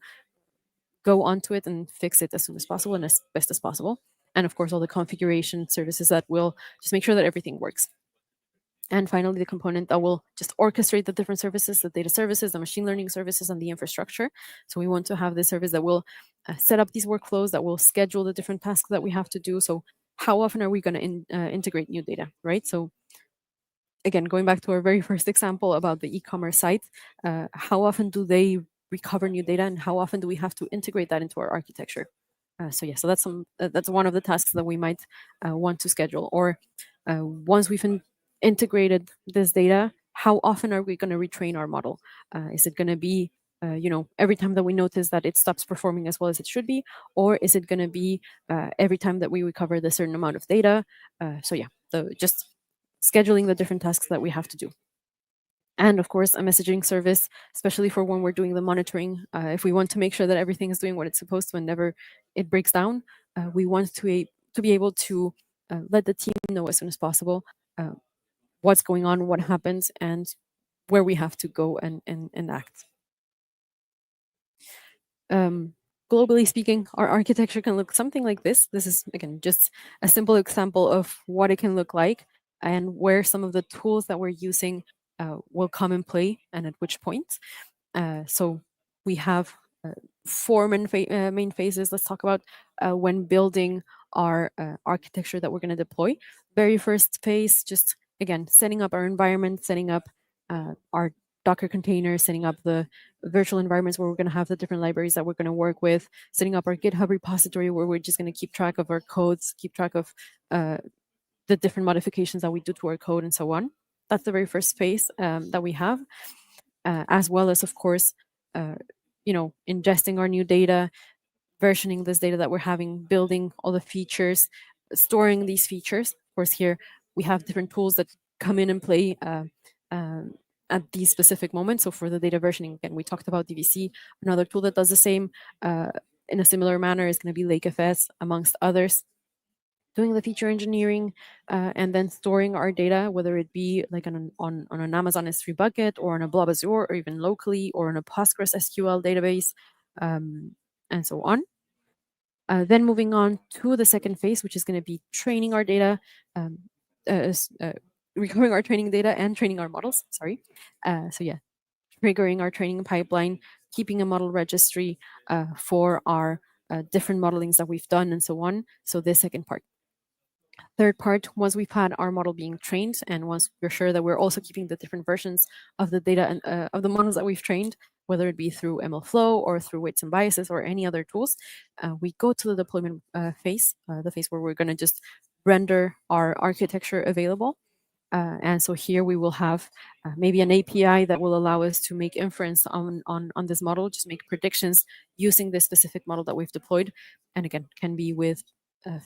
go onto it and fix it as soon as possible and as best as possible. And of course, all the configuration services that will just make sure that everything works. And finally, the component that will just orchestrate the different services, the data services, the machine learning services, and the infrastructure. So we want to have this service that will set up these workflows, that will schedule the different tasks that we have to do. So how often are we going to integrate new data, right? So again, going back to our very first example about the e-commerce site, how often do they recover new data, and how often do we have to integrate that into our architecture? So that's one of the tasks that we might want to schedule. Or once we've integrated this data, how often are we going to retrain our model? Is it going to be every time that we notice that it stops performing as well as it should be, or is it going to be every time that we recover the certain amount of data? So just scheduling the different tasks that we have to do. And of course, a messaging service, especially for when we're doing the monitoring. If we want to make sure that everything is doing what it's supposed to and never it breaks down, we want to be able to let the team know as soon as possible what's going on, what happens, and where we have to go and act. Globally speaking, our architecture can look something like this. This is, again, just a simple example of what it can look like and where some of the tools that we're using will come in play and at which point. So we have four main phases. Let's talk about when building our architecture that we're going to deploy. Very first phase, just again, setting up our environment, setting up our Docker containers, setting up the virtual environments where we're going to have the different libraries that we're going to work with, setting up our GitHub repository where we're just going to keep track of our codes, keep track of the different modifications that we do to our code and so on. That's the very first phase that we have, as well as, of course, ingesting our new data, versioning this data that we're having, building all the features, storing these features. Of course, here we have different tools that come in and play at these specific moments. So for the data versioning, again, we talked about DVC. Another tool that does the same in a similar manner is going to be LakeFS, amongst others. Doing the feature engineering and then storing our data, whether it be like on an Amazon S3 bucket or on a Blob Azure or even locally or on a Postgres SQL database and so on. Then moving on to the second phase, which is going to be training our data, recovering our training data and training our models, sorry. Triggering our training pipeline, keeping a model registry for our different modelings that we've done and so on. So this second part. Third part, once we've had our model being trained and once we're sure that we're also keeping the different versions of the data and of the models that we've trained, whether it be through MLflow or through weights and biases or any other tools, we go to the deployment phase, the phase where we're going to just render our architecture available. And so here we will have maybe an API that will allow us to make inference on this model, just make predictions using this specific model that we've deployed. And again, can be with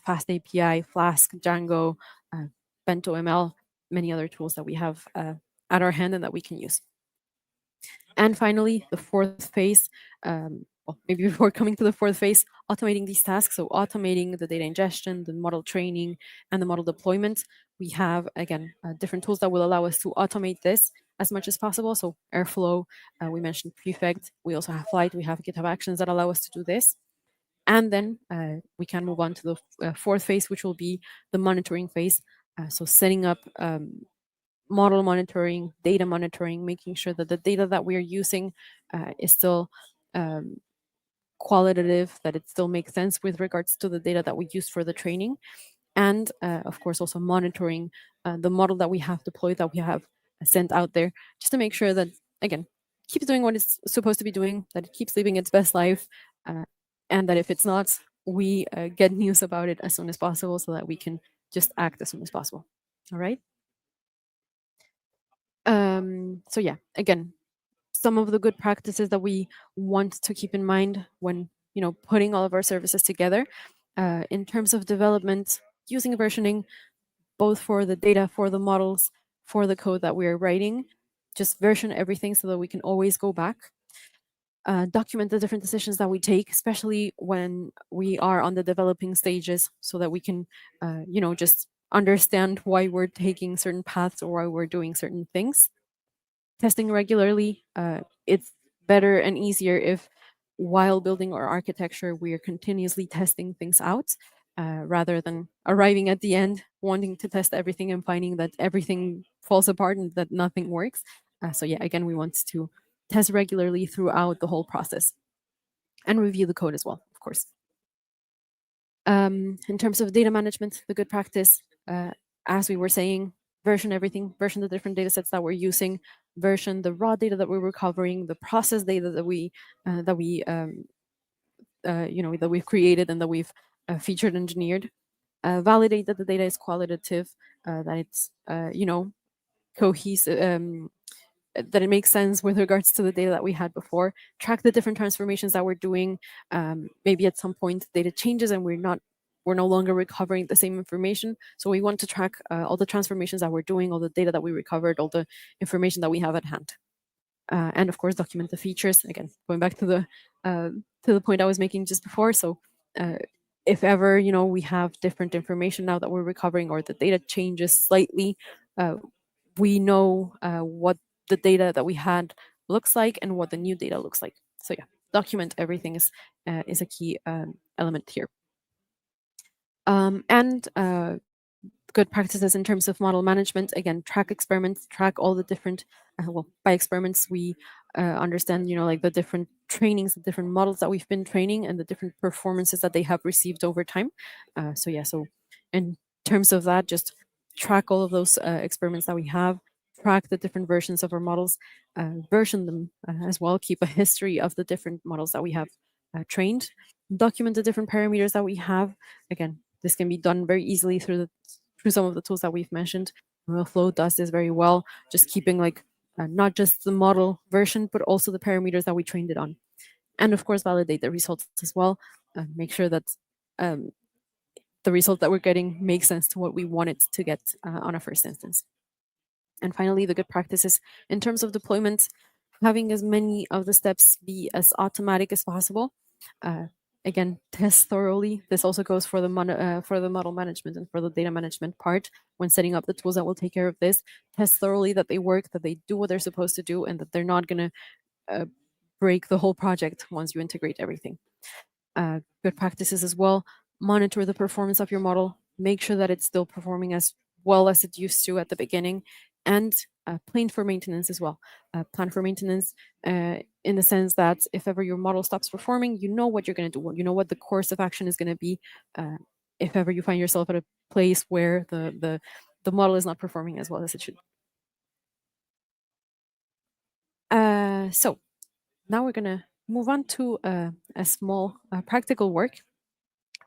Fast API, Flask, Django, Bento ML, many other tools that we have at our hand and that we can use. And finally, the fourth phase, maybe before coming to the fourth phase, automating these tasks. So automating the data ingestion, the model training, and the model deployment. We have, again, different tools that will allow us to automate this as much as possible. So Airflow, we mentioned Prefect. We also have Flight. We have GitHub Actions that allow us to do this. And then we can move on to the fourth phase, which will be the monitoring phase. So setting up model monitoring, data monitoring, making sure that the data that we are using is still qualitative, that it still makes sense with regards to the data that we use for the training. And of course, also monitoring the model that we have deployed, that we have sent out there, just to make sure that, again, keeps doing what it's supposed to be doing, that it keeps living its best life, and that if it's not, we get news about it as soon as possible so that we can just act as soon as possible. All right. So yeah, again, some of the good practices that we want to keep in mind when putting all of our services together in terms of development, using versioning, both for the data, for the models, for the code that we are writing. just version everything so that we can always go back, document the different decisions that we take, especially when we are on the developing stages, so that we can, just understand why we're taking certain paths or why we're doing certain things. Testing regularly, it's better and easier if while building our architecture, we are continuously testing things out, rather than arriving at the end, wanting to test everything and finding that everything falls apart and that nothing works. So yeah, again, we want to test regularly throughout the whole process and review the code as well, of course. In terms of data management, the good practice, as we were saying, version everything, version the different data sets that we're using, version the raw data that we're recovering, the process data that we've created and that we've featured engineered. Validate that the data is qualitative, that it's cohesive, that it makes sense with regards to the data that we had before. Track the different transformations that we're doing. Maybe at some point data changes and we're no longer recovering the same information. So we want to track all the transformations that we're doing, all the data that we recovered, all the information that we have at hand. And of course, document the features. Again, going back to the point I was making just before. So if ever we have different information now that we're recovering, or the data changes slightly, we know what the data that we had looks like and what the new data looks like. So yeah, document everything is a key element here. And good practices in terms of model management. Again, track experiments, track all the different, by experiments, we understand, like the different trainings, the different models that we've been training and the different performances that they have received over time. So in terms of that, just track all of those experiments that we have, track the different versions of our models, version them as well, keep a history of the different models that we have trained, document the different parameters that we have. Again, this can be done very easily through some of the tools that we've mentioned. Flow does this very well, just keeping not just the model version, but also the parameters that we trained it on. And of course, validate the results as well. Make sure that the result that we're getting makes sense to what we want it to get on a first instance. And finally, the good practices in terms of deployment, having as many of the steps be as automatic as possible. Again, test thoroughly. This also goes for the model management and for the data management part. When setting up the tools that will take care of this, test thoroughly that they work, that they do what they're supposed to do, and that they're not going to break the whole project once you integrate everything. Good practices as well. Monitor the performance of your model. Make sure that it's still performing as well as it used to at the beginning, and plan for maintenance as well. Plan for maintenance in the sense that if ever your model stops performing, you know what you're going to do. You know what the course of action is going to be. If ever you find yourself at a place where the model is not performing as well as it should. So now we're going to move on to a small practical work.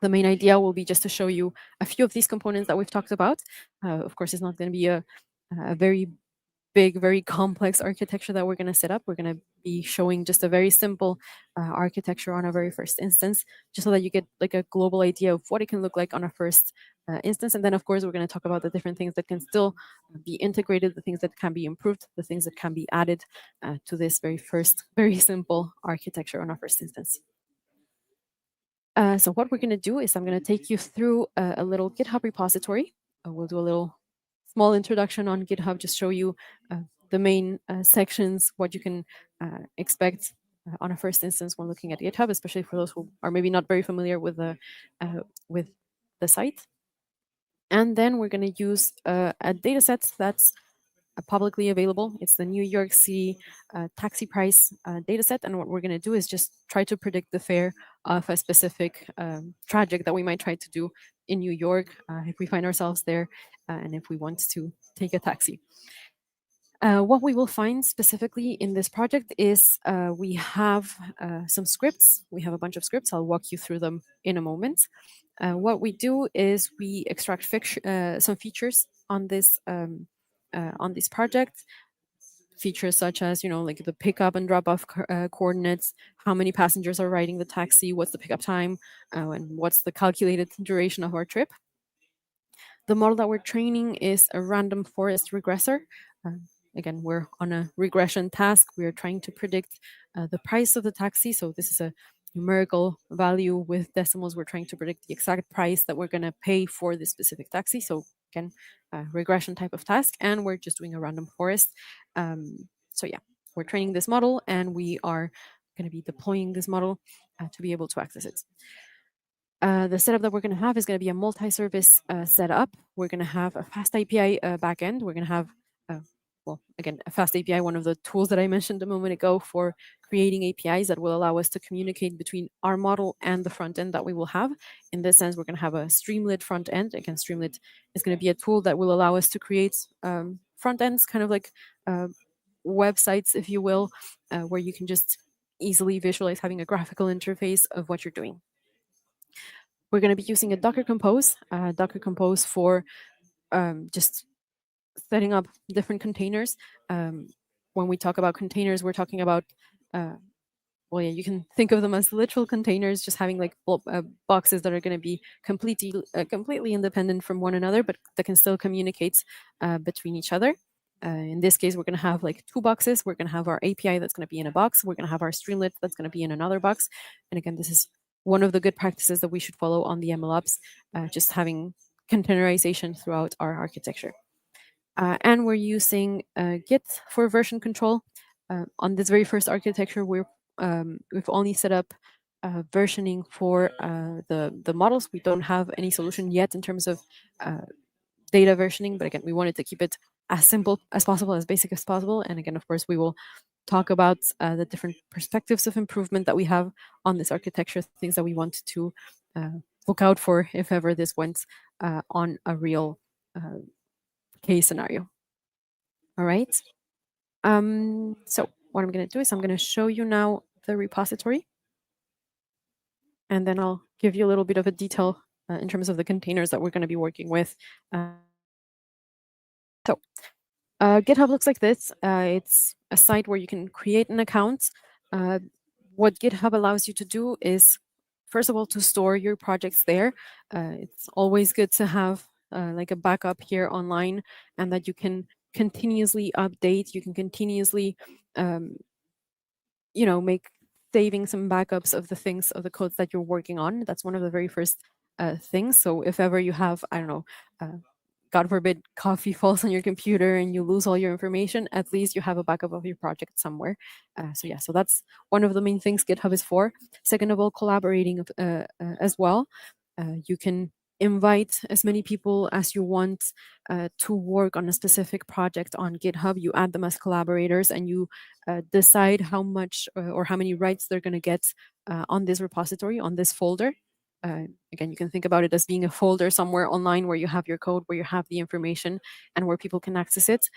The main idea will be just to show you a few of these components that we've talked about. Of course, it's not going to be a very big, very complex architecture that we're going to set up. We're going to be showing just a very simple architecture on a very first instance, just so that you get like a global idea of what it can look like on a first instance. And then, of course, we're going to talk about the different things that can still be integrated, the things that can be improved, the things that can be added to this very first, very simple architecture on our first instance. So what we're going to do is I'm going to take you through a little GitHub repository. We'll do a little small introduction on GitHub, just show you the main sections, what you can expect on a first instance when looking at GitHub, especially for those who are maybe not very familiar with the site. And then we're going to use a data set that's publicly available. It's the New York City taxi price data set. And what we're going to do is just try to predict the fare of a specific project that we might try to do in New York if we find ourselves there and if we want to take a taxi. What we will find specifically in this project is we have some scripts. We have a bunch of scripts. I'll walk you through them in a moment. What we do is we extract some features on this project. Features such as, like the pickup and drop off coordinates, how many passengers are riding the taxi, what's the pickup time, and what's the calculated duration of our trip. The model that we're training is a random forest regressor. again, we're on a regression task. We are trying to predict the price of the taxi. So this is a numerical value with decimals. We're trying to predict the exact price that we're going to pay for this specific taxi. So again, regression type of task, and we're just doing a random forest. So yeah, we're training this model, and we are going to be deploying this model to be able to access it. The setup that we're going to have is going to be a multi-service setup. We're going to have a fast API backend. We're going to have, well, again, a fast API, one of the tools that I mentioned a moment ago for creating APIs that will allow us to communicate between our model and the front end that we will have. In this sense, we're going to have a Streamlit front end. Again, Streamlit is going to be a tool that will allow us to create front ends, kind of like websites, if you will, where you can just easily visualize having a graphical interface of what you're doing. We're going to be using a Docker Compose for just setting up different containers. When we talk about containers, we're talking about, well, yeah, you can think of them as literal containers, just having like boxes that are going to be completely independent from one another, but that can still communicate between each other. In this case, we're going to have like two boxes. We're going to have our API that's going to be in a box. We're going to have our Streamlit that's going to be in another box. And again, this is one of the good practices that we should follow on the MLOps, just having containerization throughout our architecture. And we're using Git for version control. On this very first architecture, we've only set up versioning for the models. We don't have any solution yet in terms of data versioning, but again, we wanted to keep it as simple as possible, as basic as possible. And again, of course, we will talk about the different perspectives of improvement that we have on this architecture, things that we want to look out for if ever this went on a real case scenario. All right. So what I'm going to do is I'm going to show you now the repository, and then I'll give you a little bit of a detail in terms of the containers that we're going to be working with. So GitHub looks like this. It's a site where you can create an account. What GitHub allows you to do is, first of all, to store your projects there. It's always good to have like a backup here online, and that you can continuously update. You can continuously, make saving some backups of the things, of the codes that you're working on. That's one of the very first things. So if ever you have, I don't know, God forbid, coffee falls on your computer and you lose all your information, at least you have a backup of your project somewhere. So that's one of the main things GitHub is for. Second of all, collaborating as well. You can invite as many people as you want to work on a specific project on GitHub. You add them as collaborators, and you decide how much or how many rights they're going to get on this repository, on this folder. Again, you can think about it as being a folder somewhere online where you have your code, where you have the information, and where people can access it.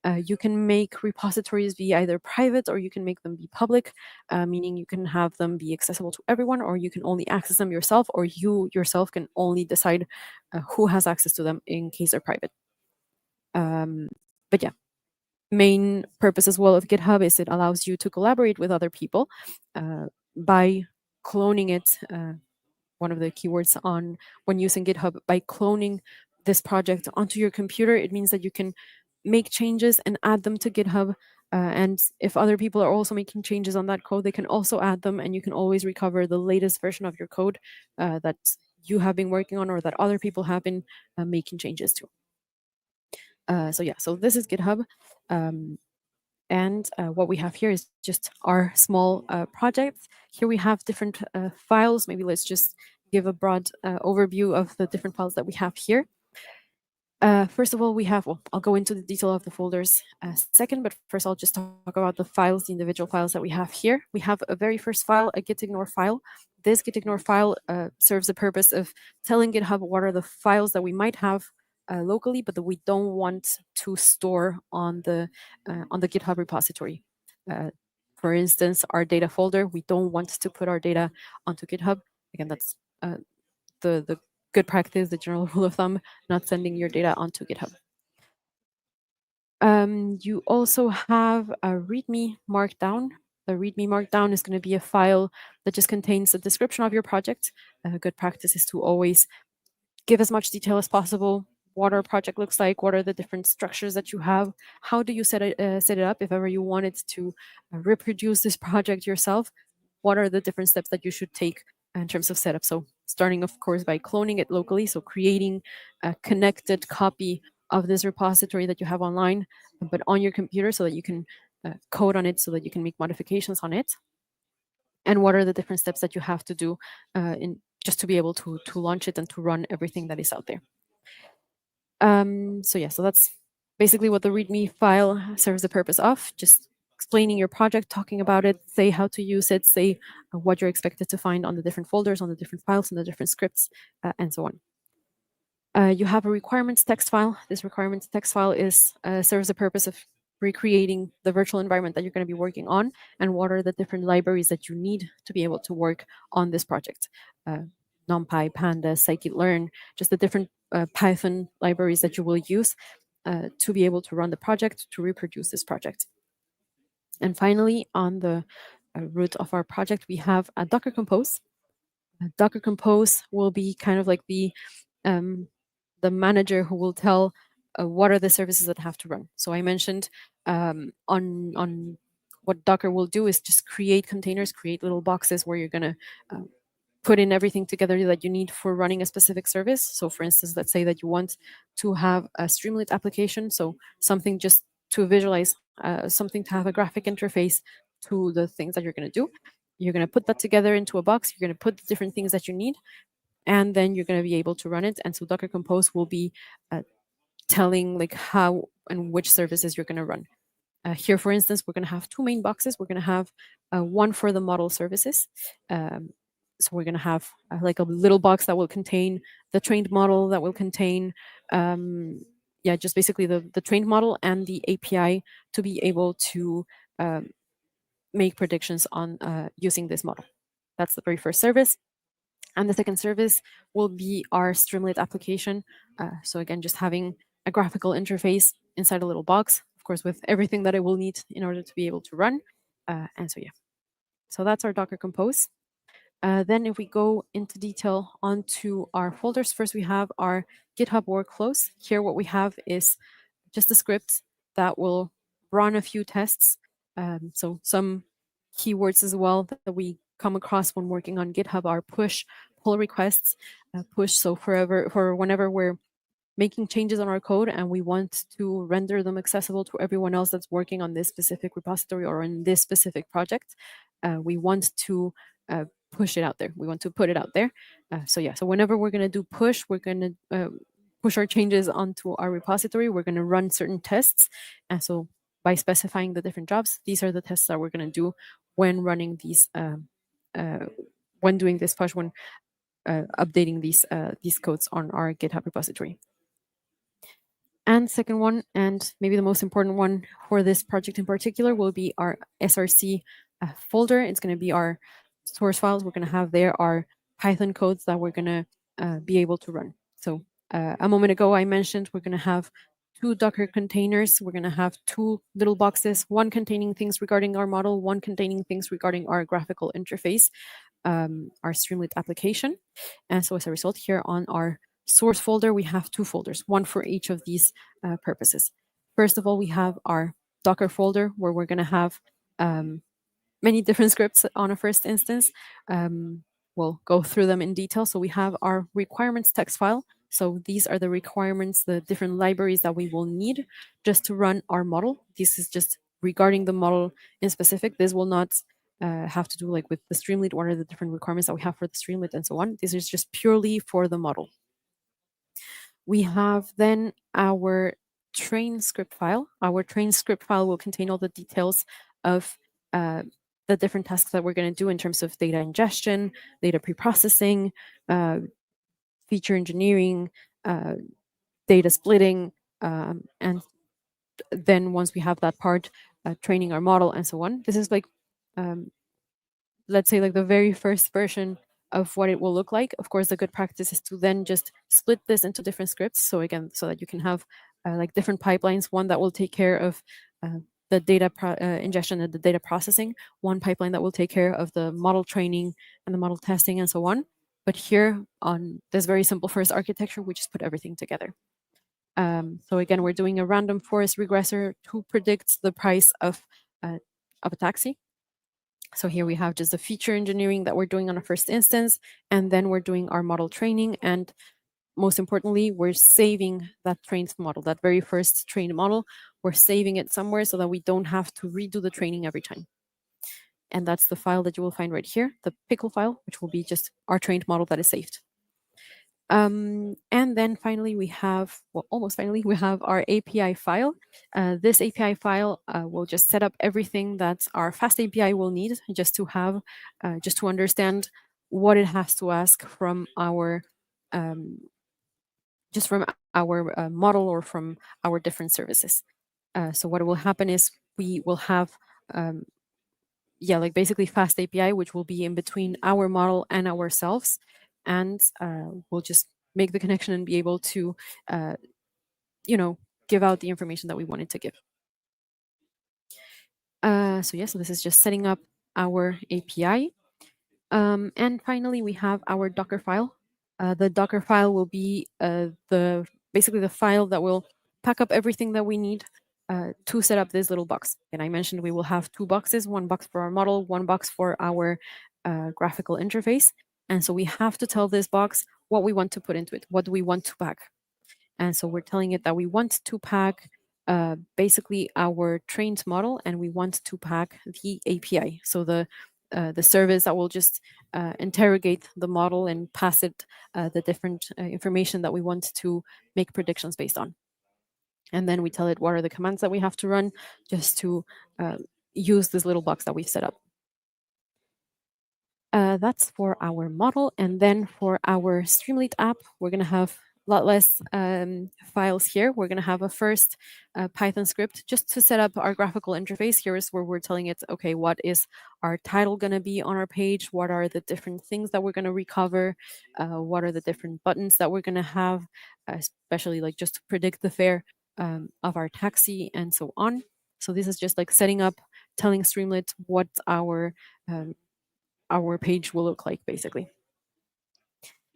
You can make repositories be either private, or you can make them be public, meaning you can have them be accessible to everyone, or you can only access them yourself, or you yourself can only decide who has access to them in case they're private. But yeah, main purpose as well of GitHub is it allows you to collaborate with other people by cloning it. One of the keywords on when using GitHub, by cloning this project onto your computer, it means that you can make changes and add them to GitHub. And if other people are also making changes on that code, they can also add them, and you can always recover the latest version of your code that you have been working on, or that other people have been making changes to. So this is GitHub. And what we have here is just our small project. Here we have different files. Maybe let's just give a broad overview of the different files that we have here. First of all, we have, I'll go into the detail of the folders second, but first I'll just talk about the files, the individual files that we have here. We have a very first file, a gitignore file. This gitignore file serves the purpose of telling GitHub what are the files that we might have locally, but that we don't want to store on the GitHub repository. For instance, our data folder, we don't want to put our data onto GitHub. Again, that's the good practice, the general rule of thumb, not sending your data onto GitHub. You also have a README Markdown. The README Markdown is going to be a file that just contains a description of your project. Good practice is to always give as much detail as possible, what our project looks like, what are the different structures that you have, how do you set it up if ever you wanted to reproduce this project yourself, what are the different steps that you should take in terms of setup. So starting, of course, by cloning it locally, so creating a connected copy of this repository that you have online, but on your computer so that you can code on it, so that you can make modifications on it. And what are the different steps that you have to do in just to be able to launch it and to run everything that is out there. So yeah, so that's basically what the README file serves the purpose of, just explaining your project, talking about it, say how to use it, say what you're expected to find on the different folders, on the different files, on the different scripts, and so on. You have a requirements text file. This requirements text file serves the purpose of recreating the virtual environment that you're going to be working on, and what are the different libraries that you need to be able to work on this project. NumPy, Pandas, scikit-learn, just the different Python libraries that you will use to be able to run the project, to reproduce this project. And finally, on the root of our project, we have a Docker Compose. Docker Compose will be kind of like the manager who will tell what are the services that have to run. So I mentioned on what Docker will do is just create containers, create little boxes where you're going to put in everything together that you need for running a specific service. So for instance, let's say that you want to have a Streamlit application, so something just to visualize, something to have a graphic interface to the things that you're going to do. You're going to put that together into a box. You're going to put the different things that you need, and then you're going to be able to run it. And so Docker Compose will be telling like how and which services you're going to run. Here, for instance, we're going to have two main boxes. We're going to have one for the model services. So we're going to have like a little box that will contain the trained model, that will contain, just basically the trained model and the API to be able to make predictions on using this model. That's the very first service. And the second service will be our Streamlit application. So again, just having a graphical interface inside a little box, of course, with everything that it will need in order to be able to run. And so, yeah. So that's our Docker Compose. Then if we go into detail onto our folders, first we have our GitHub workflows. Here what we have is just a script that will run a few tests. So some keywords as well that we come across when working on GitHub are push, pull requests, push. So for whenever we're making changes on our code and we want to render them accessible to everyone else that's working on this specific repository or in this specific project, we want to push it out there. We want to put it out there. So whenever we're going to do push, we're going to push our changes onto our repository. We're going to run certain tests. And so by specifying the different jobs, these are the tests that we're going to do when running these, when doing this push, when updating these codes on our GitHub repository. And second one, and maybe the most important one for this project in particular, will be our SRC folder. It's going to be our source files. We're going to have there our Python codes that we're going to be able to run. So a moment ago, I mentioned we're going to have two Docker containers. We're going to have two little boxes, one containing things regarding our model, one containing things regarding our graphical interface, our Streamlit application. And so as a result, here on our source folder, we have two folders, one for each of these purposes. First of all, we have our Docker folder where we're going to have many different scripts on a first instance. We'll go through them in detail. So we have our requirements text file. So these are the requirements, the different libraries that we will need just to run our model. This is just regarding the model in specific. This will not have to do like with the Streamlit, what are the different requirements that we have for the Streamlit and so on. This is just purely for the model. We have then our train script file. Our train script file will contain all the details of the different tasks that we're going to do in terms of data ingestion, data preprocessing, feature engineering, data splitting, and then once we have that part, training our model and so on. This is like, let's say like the very first version of what it will look like. Of course, the good practice is to then just split this into different scripts. So again, so that you can have like different pipelines, one that will take care of the data ingestion and the data processing, one pipeline that will take care of the model training and the model testing and so on. But here on this very simple first architecture, we just put everything together. So again, we're doing a random forest regressor to predict the price of a taxi. So here we have just the feature engineering that we're doing on a first instance, and then we're doing our model training. And most importantly, we're saving that trained model, that very first trained model. We're saving it somewhere so that we don't have to redo the training every time. And that's the file that you will find right here, the pickle file, which will be just our trained model that is saved. And then finally, we have, well, almost finally, we have our API file. This API file will just set up everything that our fast API will need just to have, just to understand what it has to ask from our, just from our model or from our different services. So what will happen is we will have yeah, like basically fast API, which will be in between our model and ourselves. And we'll just make the connection and be able to, you know, give out the information that we wanted to give. So yeah, so this is just setting up our API. And finally, we have our Docker file. The Docker file will be the basically the file that will pack up everything that we need to set up this little box. And I mentioned we will have two boxes, one box for our model, one box for our graphical interface. And so we have to tell this box what we want to put into it. What do we want to pack? And so we're telling it that we want to pack basically our trained model, and we want to pack the API. So the service that will just interrogate the model and pass it the different information that we want to make predictions based on. And then we tell it what are the commands that we have to run just to use this little box that we've set up. That's for our model. And then for our Streamlit app, we're going to have a lot less files here. We're going to have a first Python script just to set up our graphical interface. Here is where we're telling it, okay, what is our title going to be on our page? What are the different things that we're going to recover? What are the different buttons that we're going to have, especially like just to predict the fare of our taxi and so on. So this is just like setting up, telling Streamlit what our page will look like, basically.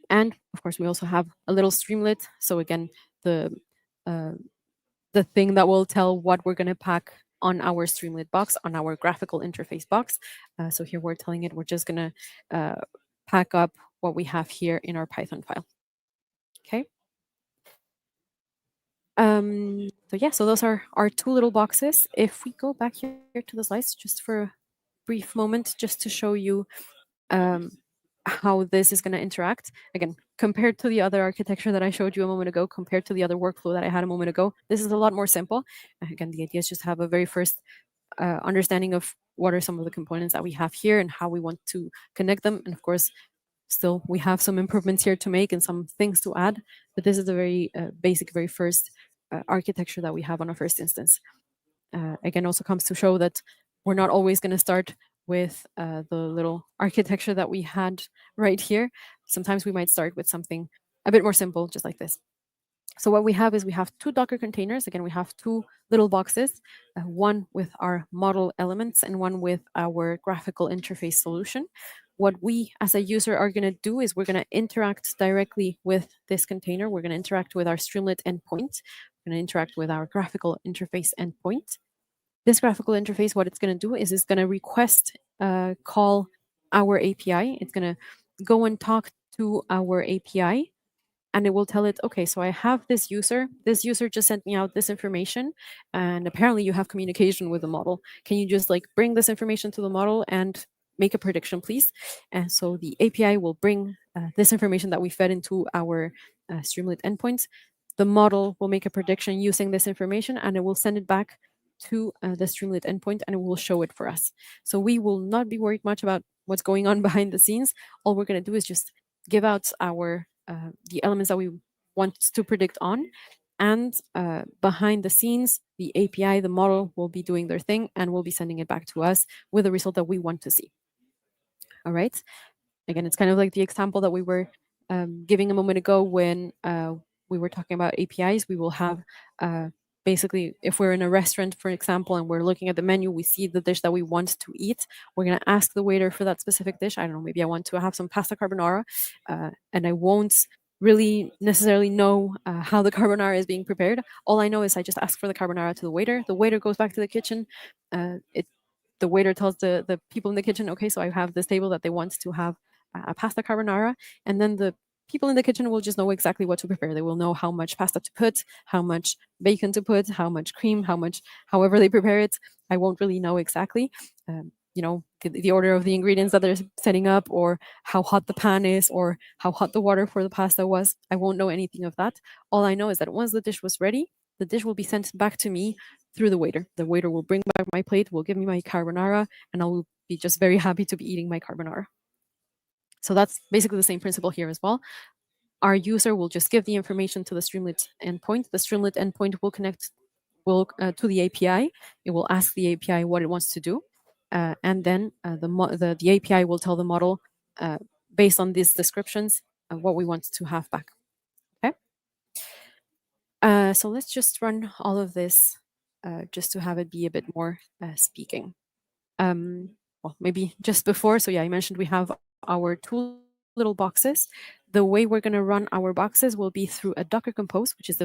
And of course, we also have a little Streamlit. So again, the thing that will tell what we're going to pack on our Streamlit box, on our graphical interface box. So here we're telling it we're just going to pack up what we have here in our Python file. Okay. So yeah, so those are our two little boxes. If we go back here to the slides just for a brief moment, just to show you how this is going to interact. Again, compared to the other architecture that I showed you a moment ago, compared to the other workflow that I had a moment ago, this is a lot more simple. Again, the idea is just to have a very first understanding of what are some of the components that we have here and how we want to connect them. And of course, still we have some improvements here to make and some things to add, but this is the very basic, very first architecture that we have on our first instance. Again, also comes to show that we're not always going to start with the little architecture that we had right here. Sometimes we might start with something a bit more simple, just like this. So what we have is we have two Docker containers. Again, we have two little boxes, one with our model elements and one with our graphical interface solution. What we as a user are going to do is we're going to interact directly with this container. We're going to interact with our Streamlit endpoint. We're going to interact with our graphical interface endpoint. This graphical interface, what it's going to do is it's going to request call our API. It's going to go and talk to our API, and it will tell it, okay, so I have this user. This user just sent me out this information, and apparently you have communication with the model. Can you just like bring this information to the model and make a prediction, please? And so the API will bring this information that we fed into our Streamlit endpoints. The model will make a prediction using this information, and it will send it back to the Streamlit endpoint, and it will show it for us. So we will not be worried much about what's going on behind the scenes. All we're going to do is just give out our the elements that we want to predict on, and behind the scenes, the API, the model will be doing their thing and will be sending it back to us with the result that we want to see. All right. Again, it's kind of like the example that we were giving a moment ago when we were talking about APIs. We will have basically, if we're in a restaurant, for example, and we're looking at the menu, we see the dish that we want to eat. We're going to ask the waiter for that specific dish. I don't know, maybe I want to have some pasta carbonara, and I won't really necessarily know how the carbonara is being prepared. All I know is I just ask for the carbonara to the waiter. The waiter goes back to the kitchen. The waiter tells the people in the kitchen, okay, so I have this table that they want to have a pasta carbonara, and then the people in the kitchen will just know exactly what to prepare. They will know how much pasta to put, how much bacon to put, how much cream, how much, however they prepare it. I won't really know exactly. The order of the ingredients that they're setting up, or how hot the pan is, or how hot the water for the pasta was. I won't know anything of that. All I know is that once the dish was ready, the dish will be sent back to me through the waiter. The waiter will bring back my plate, will give me my carbonara, and I will be just very happy to be eating my carbonara. So that's basically the same principle here as well. Our user will just give the information to the Streamlit endpoint. The Streamlit endpoint will connect to the API. It will ask the API what it wants to do, and then the API will tell the model, based on these descriptions, what we want to have back. Okay. So let's just run all of this just to have it be a bit more speaking. Well, maybe just before. So yeah, I mentioned we have our two little boxes. The way we're going to run our boxes will be through a Docker Compose, which is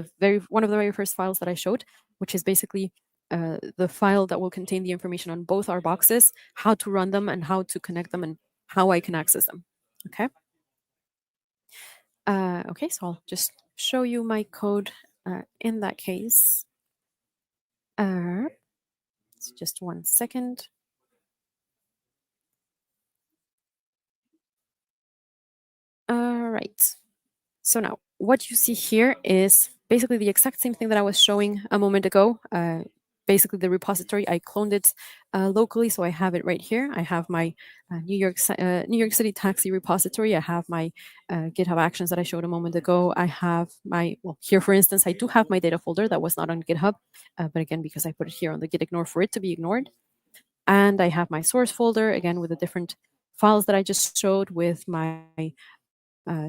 one of the very first files that I showed, which is basically the file that will contain the information on both our boxes, how to run them and how to connect them and how I can access them. Okay. Okay, so I'll just show you my code in that case. Just 1 second. All right. So now what you see here is basically the exact same thing that I was showing a moment ago. Basically the repository, I cloned it locally, so I have it right here. I have my New York City taxi repository. I have my GitHub Actions that I showed a moment ago. I have my, well, here for instance, I do have my data folder that was not on GitHub, but again, because I put it here on the git ignore for it to be ignored. And I have my source folder, again, with the different files that I just showed, with my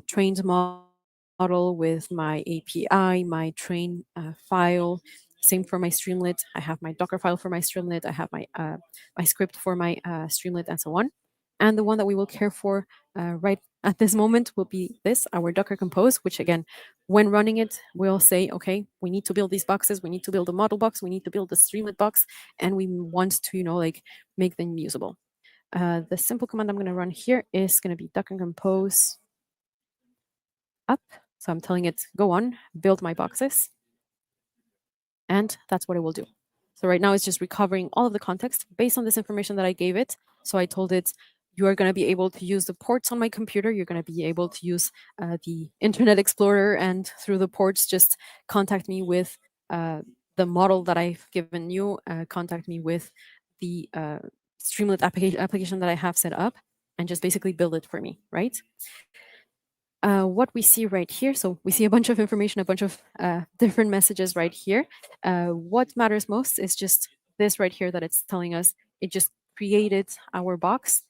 trained model, with my API, my train file. Same for my Streamlit. I have my Docker file for my Streamlit. I have my script for my Streamlit, and so on. And the one that we will care for right at this moment will be this, our Docker Compose, which again, when running it, we'll say, okay, we need to build these boxes. We need to build a model box. We need to build the Streamlit box, and we want to, make them usable. The simple command I'm going to run here is going to be Docker Compose up. So I'm telling it, go on, build my boxes. And that's what it will do. So right now it's just recovering all of the context based on this information that I gave it. So I told it, you are going to be able to use the ports on my computer. You're going to be able to use the Internet Explorer, and through the ports, just contact me with the model that I've given you, contact me with the Streamlit application that I have set up, and just basically build it for me, right? What we see right here, so we see a bunch of information, a bunch of different messages right here. What matters most is just this right here, that it's telling us it just created our box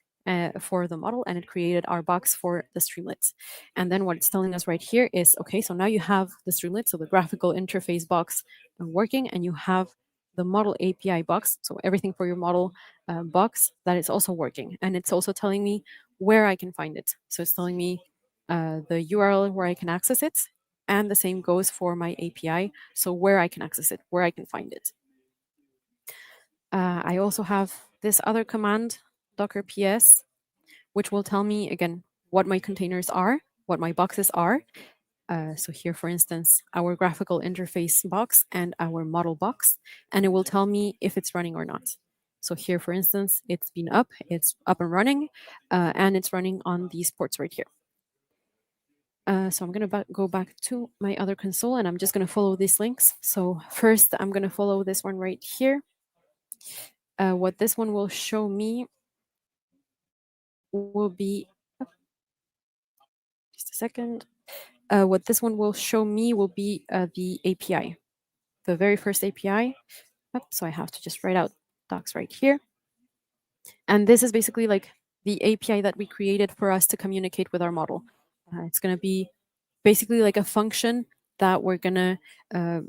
for the model, and it created our box for the Streamlit. And then what it's telling us right here is, okay, so now you have the Streamlit, so the graphical interface box working, and you have the model API box, so everything for your model box, that is also working. And it's also telling me where I can find it. So it's telling me the URL where I can access it, and the same goes for my API, so where I can access it, where I can find it. I also have this other command, docker ps, which will tell me, again, what my containers are, what my boxes are. So here, for instance, our graphical interface box and our model box, and it will tell me if it's running or not. So here, for instance, it's been up, it's up and running, and it's running on these ports right here. So I'm going to go back to my other console, and I'm just going to follow these links. So first, I'm going to follow this one right here. What this one will show me will be, just a second. What this one will show me will be the API, the very first API. So I have to just write out docs right here. And this is basically like the API that we created for us to communicate with our model. It's going to be basically like a function that we're going to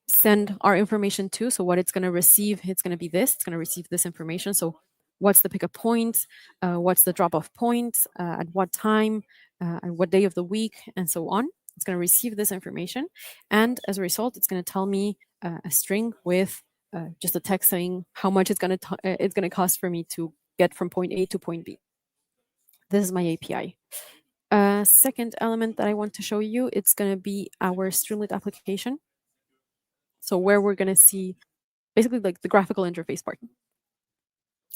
send our information to. So what it's going to receive, it's going to be this. It's going to receive this information. So what's the pickup point? What's the drop-off point? At what time? At what day of the week? And so on. It's going to receive this information, and as a result, it's going to tell me a string with just a text saying how much it's going to cost for me to get from point A to point B. This is my API. Second element that I want to show you, it's going to be our Streamlit application. So where we're going to see basically like the graphical interface part.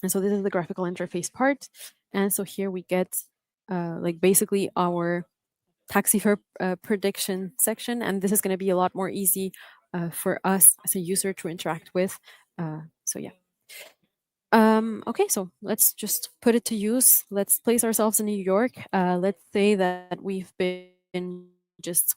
And so this is the graphical interface part. And so here we get like basically our taxi fare prediction section. And this is going to be a lot more easy for us as a user to interact with. So yeah. Okay, so let's just put it to use. Let's place ourselves in New York. Let's say that we've been just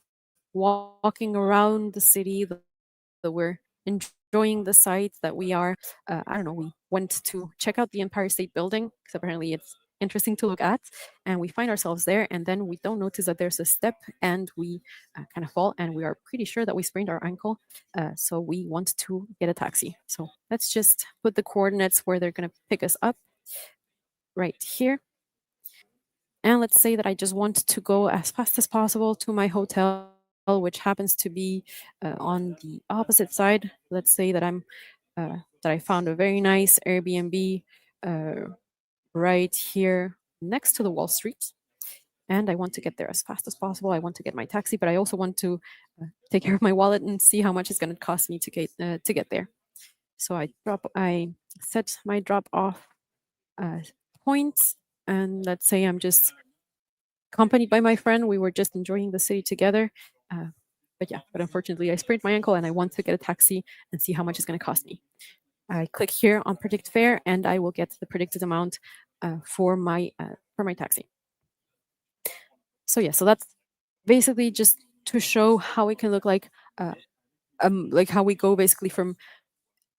walking around the city, that we're enjoying the sights, that we are, I don't know, we went to check out the Empire State Building because apparently it's interesting to look at. And we find ourselves there, and then we don't notice that there's a step, and we kind of fall, and we are pretty sure that we sprained our ankle. So we want to get a taxi. So let's just put the coordinates where they're going to pick us up right here. And let's say that I just want to go as fast as possible to my hotel, which happens to be on the opposite side. Let's say that that I found a very nice Airbnb right here next to the Wall Street, and I want to get there as fast as possible. I want to get my taxi, but I also want to take care of my wallet and see how much it's going to cost me to get there. So I set my drop off point, and let's say I'm just accompanied by my friend. We were just enjoying the city together. But unfortunately, I sprained my ankle and I want to get a taxi and see how much it's going to cost me. I click here on predict fare, and I will get the predicted amount for my taxi. So yeah, so that's basically just to show how it can look like how we go basically from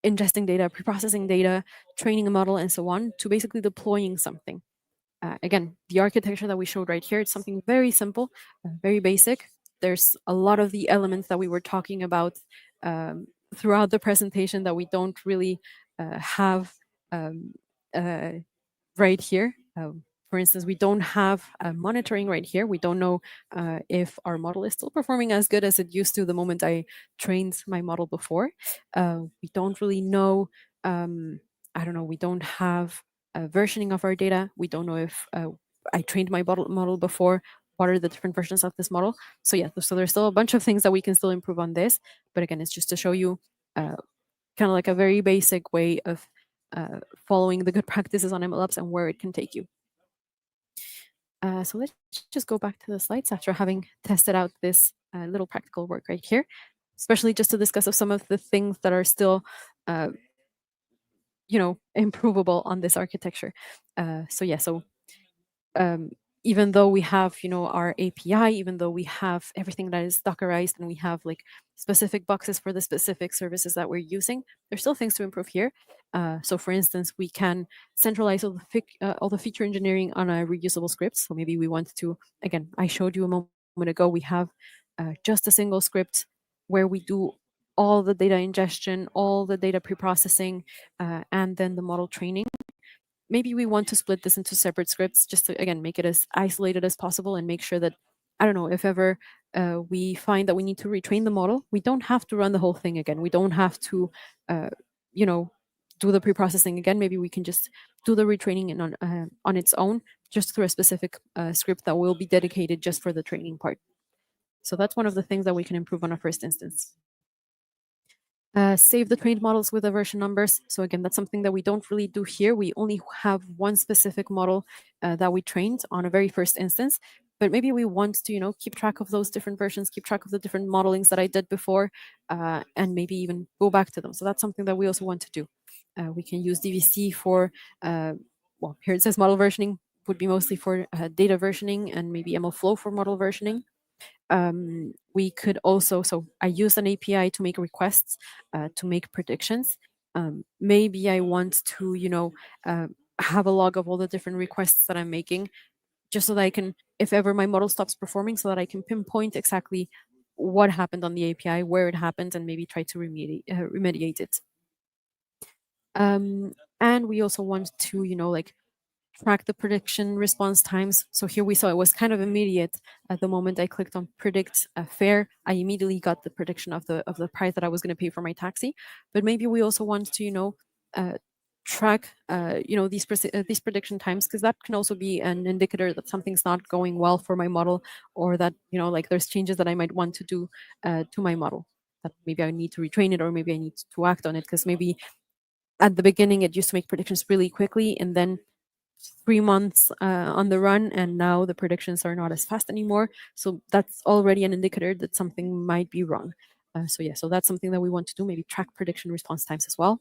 ingesting data, pre-processing data, training a model, and so on, to basically deploying something. Again, the architecture that we showed right here, it's something very simple, very basic. There's a lot of the elements that we were talking about throughout the presentation that we don't really have right here. For instance, we don't have monitoring right here. We don't know if our model is still performing as good as it used to the moment I trained my model before. We don't really know, I don't know, we don't have versioning of our data. We don't know if I trained my model before. What are the different versions of this model? So yeah, so there's still a bunch of things that we can still improve on this. But again, it's just to show you kind of like a very basic way of following the good practices on MLOps and where it can take you. So let's just go back to the slides after having tested out this little practical work right here, especially just to discuss of some of the things that are still improvable on this architecture. So even though we have our API, even though we have everything that is Dockerized and we have like specific boxes for the specific services that we're using, there's still things to improve here. So for instance, we can centralize all the feature engineering on a reusable script. So maybe we want to, again, I showed you a moment ago, we have just a single script where we do all the data ingestion, all the data pre-processing, and then the model training. Maybe we want to split this into separate scripts just to, again, make it as isolated as possible and make sure that, I don't know, if ever we find that we need to retrain the model, we don't have to run the whole thing again. We don't have to, do the pre-processing again. Maybe we can just do the retraining on its own, just through a specific script that will be dedicated just for the training part. So that's one of the things that we can improve on a first instance. Save the trained models with the version numbers. So again, that's something that we don't really do here. We only have one specific model that we trained on a very first instance. But maybe we want to, keep track of those different versions, keep track of the different modelings that I did before, and maybe even go back to them. So that's something that we also want to do. We can use DVC for, here it says model versioning, would be mostly for data versioning, and maybe MLflow for model versioning. We could also, so I use an API to make requests, to make predictions. Maybe I want to, have a log of all the different requests that I'm making, just so that I can, if ever my model stops performing, so that I can pinpoint exactly what happened on the API, where it happened, and maybe try to remediate it. And we also want to, track the prediction response times. So here we saw it was kind of immediate. At the moment I clicked on predict fare, I immediately got the prediction of the price that I was going to pay for my taxi. But maybe we also want to, uh, track, these prediction times, because that can also be an indicator that something's not going well for my model, or that, like there's changes that I might want to do to my model, that maybe I need to retrain it, or maybe I need to act on it, because maybe at the beginning it used to make predictions really quickly, and then 3 months on the run, and now the predictions are not as fast anymore. So that's already an indicator that something might be wrong. So that's something that we want to do, maybe track prediction response times as well.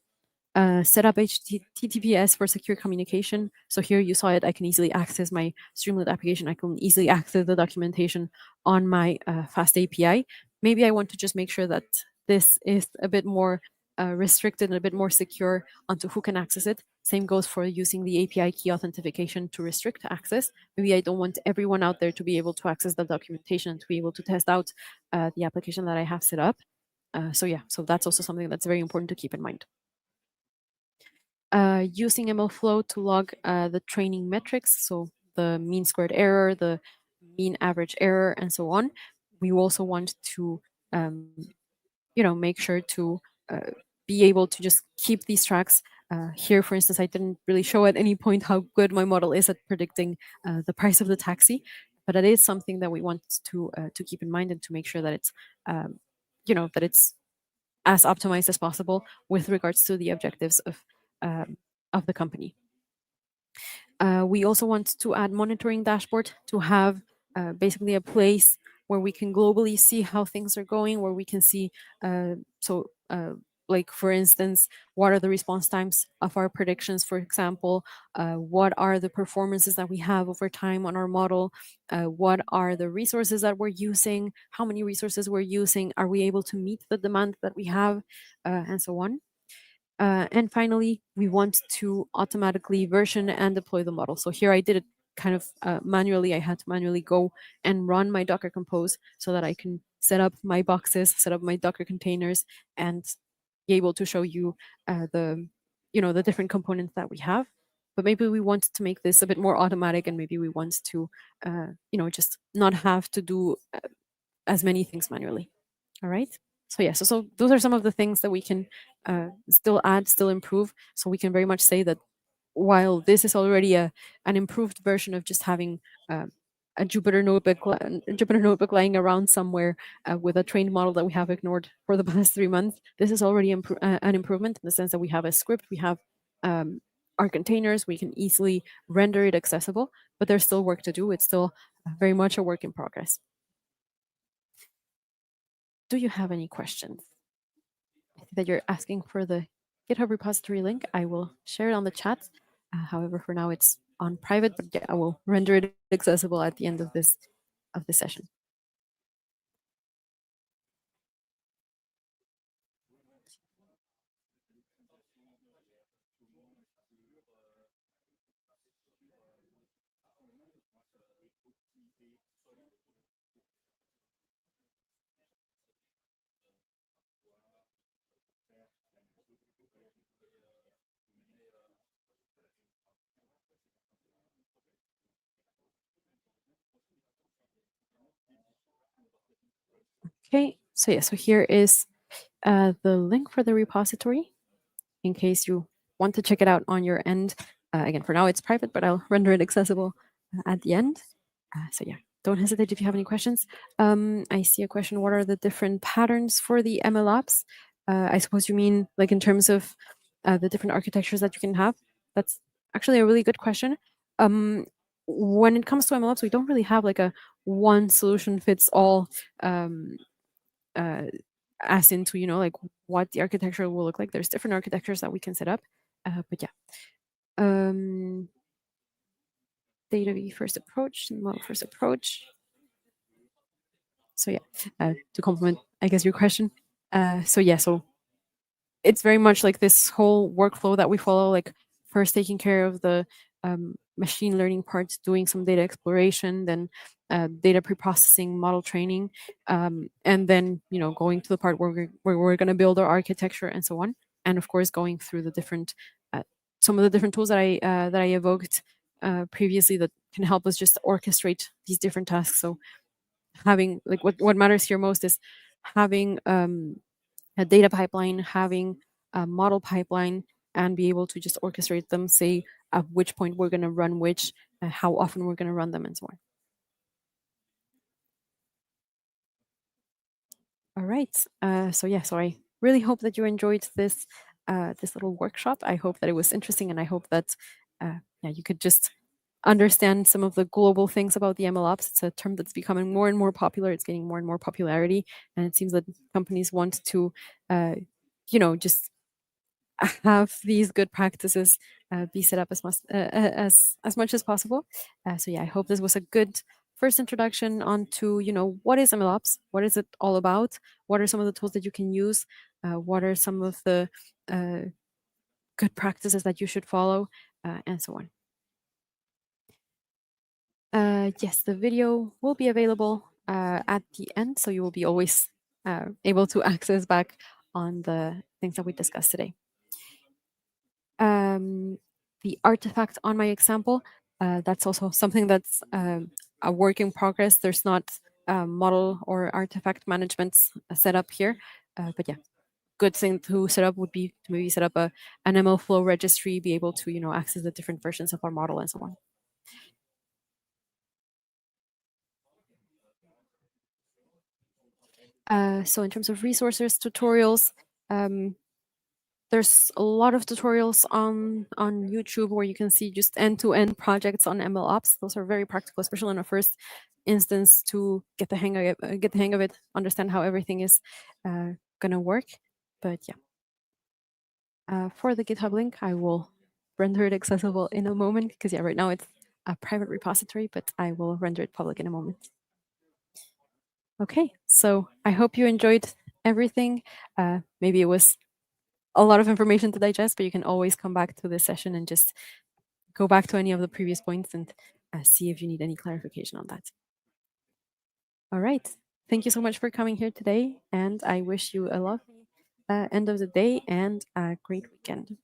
Set up HTTPS for secure communication. So here you saw it, I can easily access my Streamlit application. I can easily access the documentation on my Fast API. Maybe I want to just make sure that this is a bit more restricted and a bit more secure onto who can access it. Same goes for using the API key authentication to restrict access. Maybe I don't want everyone out there to be able to access the documentation and to be able to test out the application that I have set up. So that's also something that's very important to keep in mind. Using MLflow to log the training metrics, so the mean squared error, the mean average error, and so on. We also want to, make sure to be able to just keep these tracks. Here, for instance, I didn't really show at any point how good my model is at predicting the price of the taxi, but it is something that we want to keep in mind, and to make sure that it's, that it's as optimized as possible with regards to the objectives of the company. We also want to add monitoring dashboard to have basically a place where we can globally see how things are going, where we can see, like for instance, what are the response times of our predictions, for example, what are the performances that we have over time on our model, what are the resources that we're using, how many resources we're using, are we able to meet the demand that we have, and so on. And finally, we want to automatically version and deploy the model. So here I did it kind of manually. I had to manually go and run my Docker Compose so that I can set up my boxes, set up my Docker containers, and be able to show you the different components that we have. But maybe we want to make this a bit more automatic, and maybe we want to, just not have to do as many things manually. All right. So yeah, so those are some of the things that we can still add, still improve. So we can very much say that while this is already an improved version of just having a Jupyter notebook lying around somewhere with a trained model that we have ignored for the past 3 months, this is already an improvement, in the sense that we have a script, we have our containers, we can easily render it accessible, but there's still work to do. It's still very much a work in progress. Do you have any questions? I think that you're asking for the GitHub repository link. I will share it on the chat. However, for now it's on private, but yeah, I will render it accessible at the end of this session. Okay, so yeah, so here is the link for the repository in case you want to check it out on your end. Again, for now it's private, but I'll render it accessible at the end. So yeah, don't hesitate if you have any questions. I see a question, what are the different patterns for the MLOps? I suppose you mean like in terms of the different architectures that you can have? That's actually a really good question. When it comes to MLOps, we don't really have like a one solution fits all as into, like what the architecture will look like. There's different architectures that we can set up. But yeah. Data first approach, model first approach. So yeah, to complement, I guess, your question. So it's very much like this whole workflow that we follow, like first taking care of the machine learning parts, doing some data exploration, then data preprocessing, model training, and then going to the part where we're going to build our architecture and so on, and of course going through the different some of the different tools that I evoked previously that can help us just orchestrate these different tasks. So having like what matters here most is having a data pipeline, having a model pipeline, and be able to just orchestrate them, say at which point we're going to run which, how often we're going to run them, and so on. All right. So I really hope that you enjoyed this little workshop. I hope that it was interesting, and I hope that yeah, you could just understand some of the global things about the MLOps. It's a term that's becoming more and more popular. It's getting more and more popularity, and it seems that companies want to, just have these good practices be set up as much as possible. So yeah, I hope this was a good first introduction onto what is MLOps, what is it all about, what are some of the tools that you can use, what are some of the uh, good practices that you should follow, and so on. Yes, the video will be available at the end, so you will be always able to access back on the things that we discussed today. The artifact on my example, that's also something that's a work in progress. There's not model or artifact management set up here, but yeah, good thing to set up would be to maybe set up an ML flow registry, be able to access the different versions of our model and so on. So in terms of resources, tutorials, there's a lot of tutorials on YouTube where you can see just end-to-end projects on MLOps. Those are very practical, especially in a first instance, to get the hang of it, understand how everything is gonna work. But yeah, for the GitHub link, I will render it accessible in a moment because yeah, right now it's a private repository, but I will render it public in a moment. Okay, so I hope you enjoyed everything. Maybe it was a lot of information to digest, but you can always come back to this session and just go back to any of the previous points and see if you need any clarification on that. All right. Thank you so much for coming here today, and I wish you a lovely end of the day and a great weekend.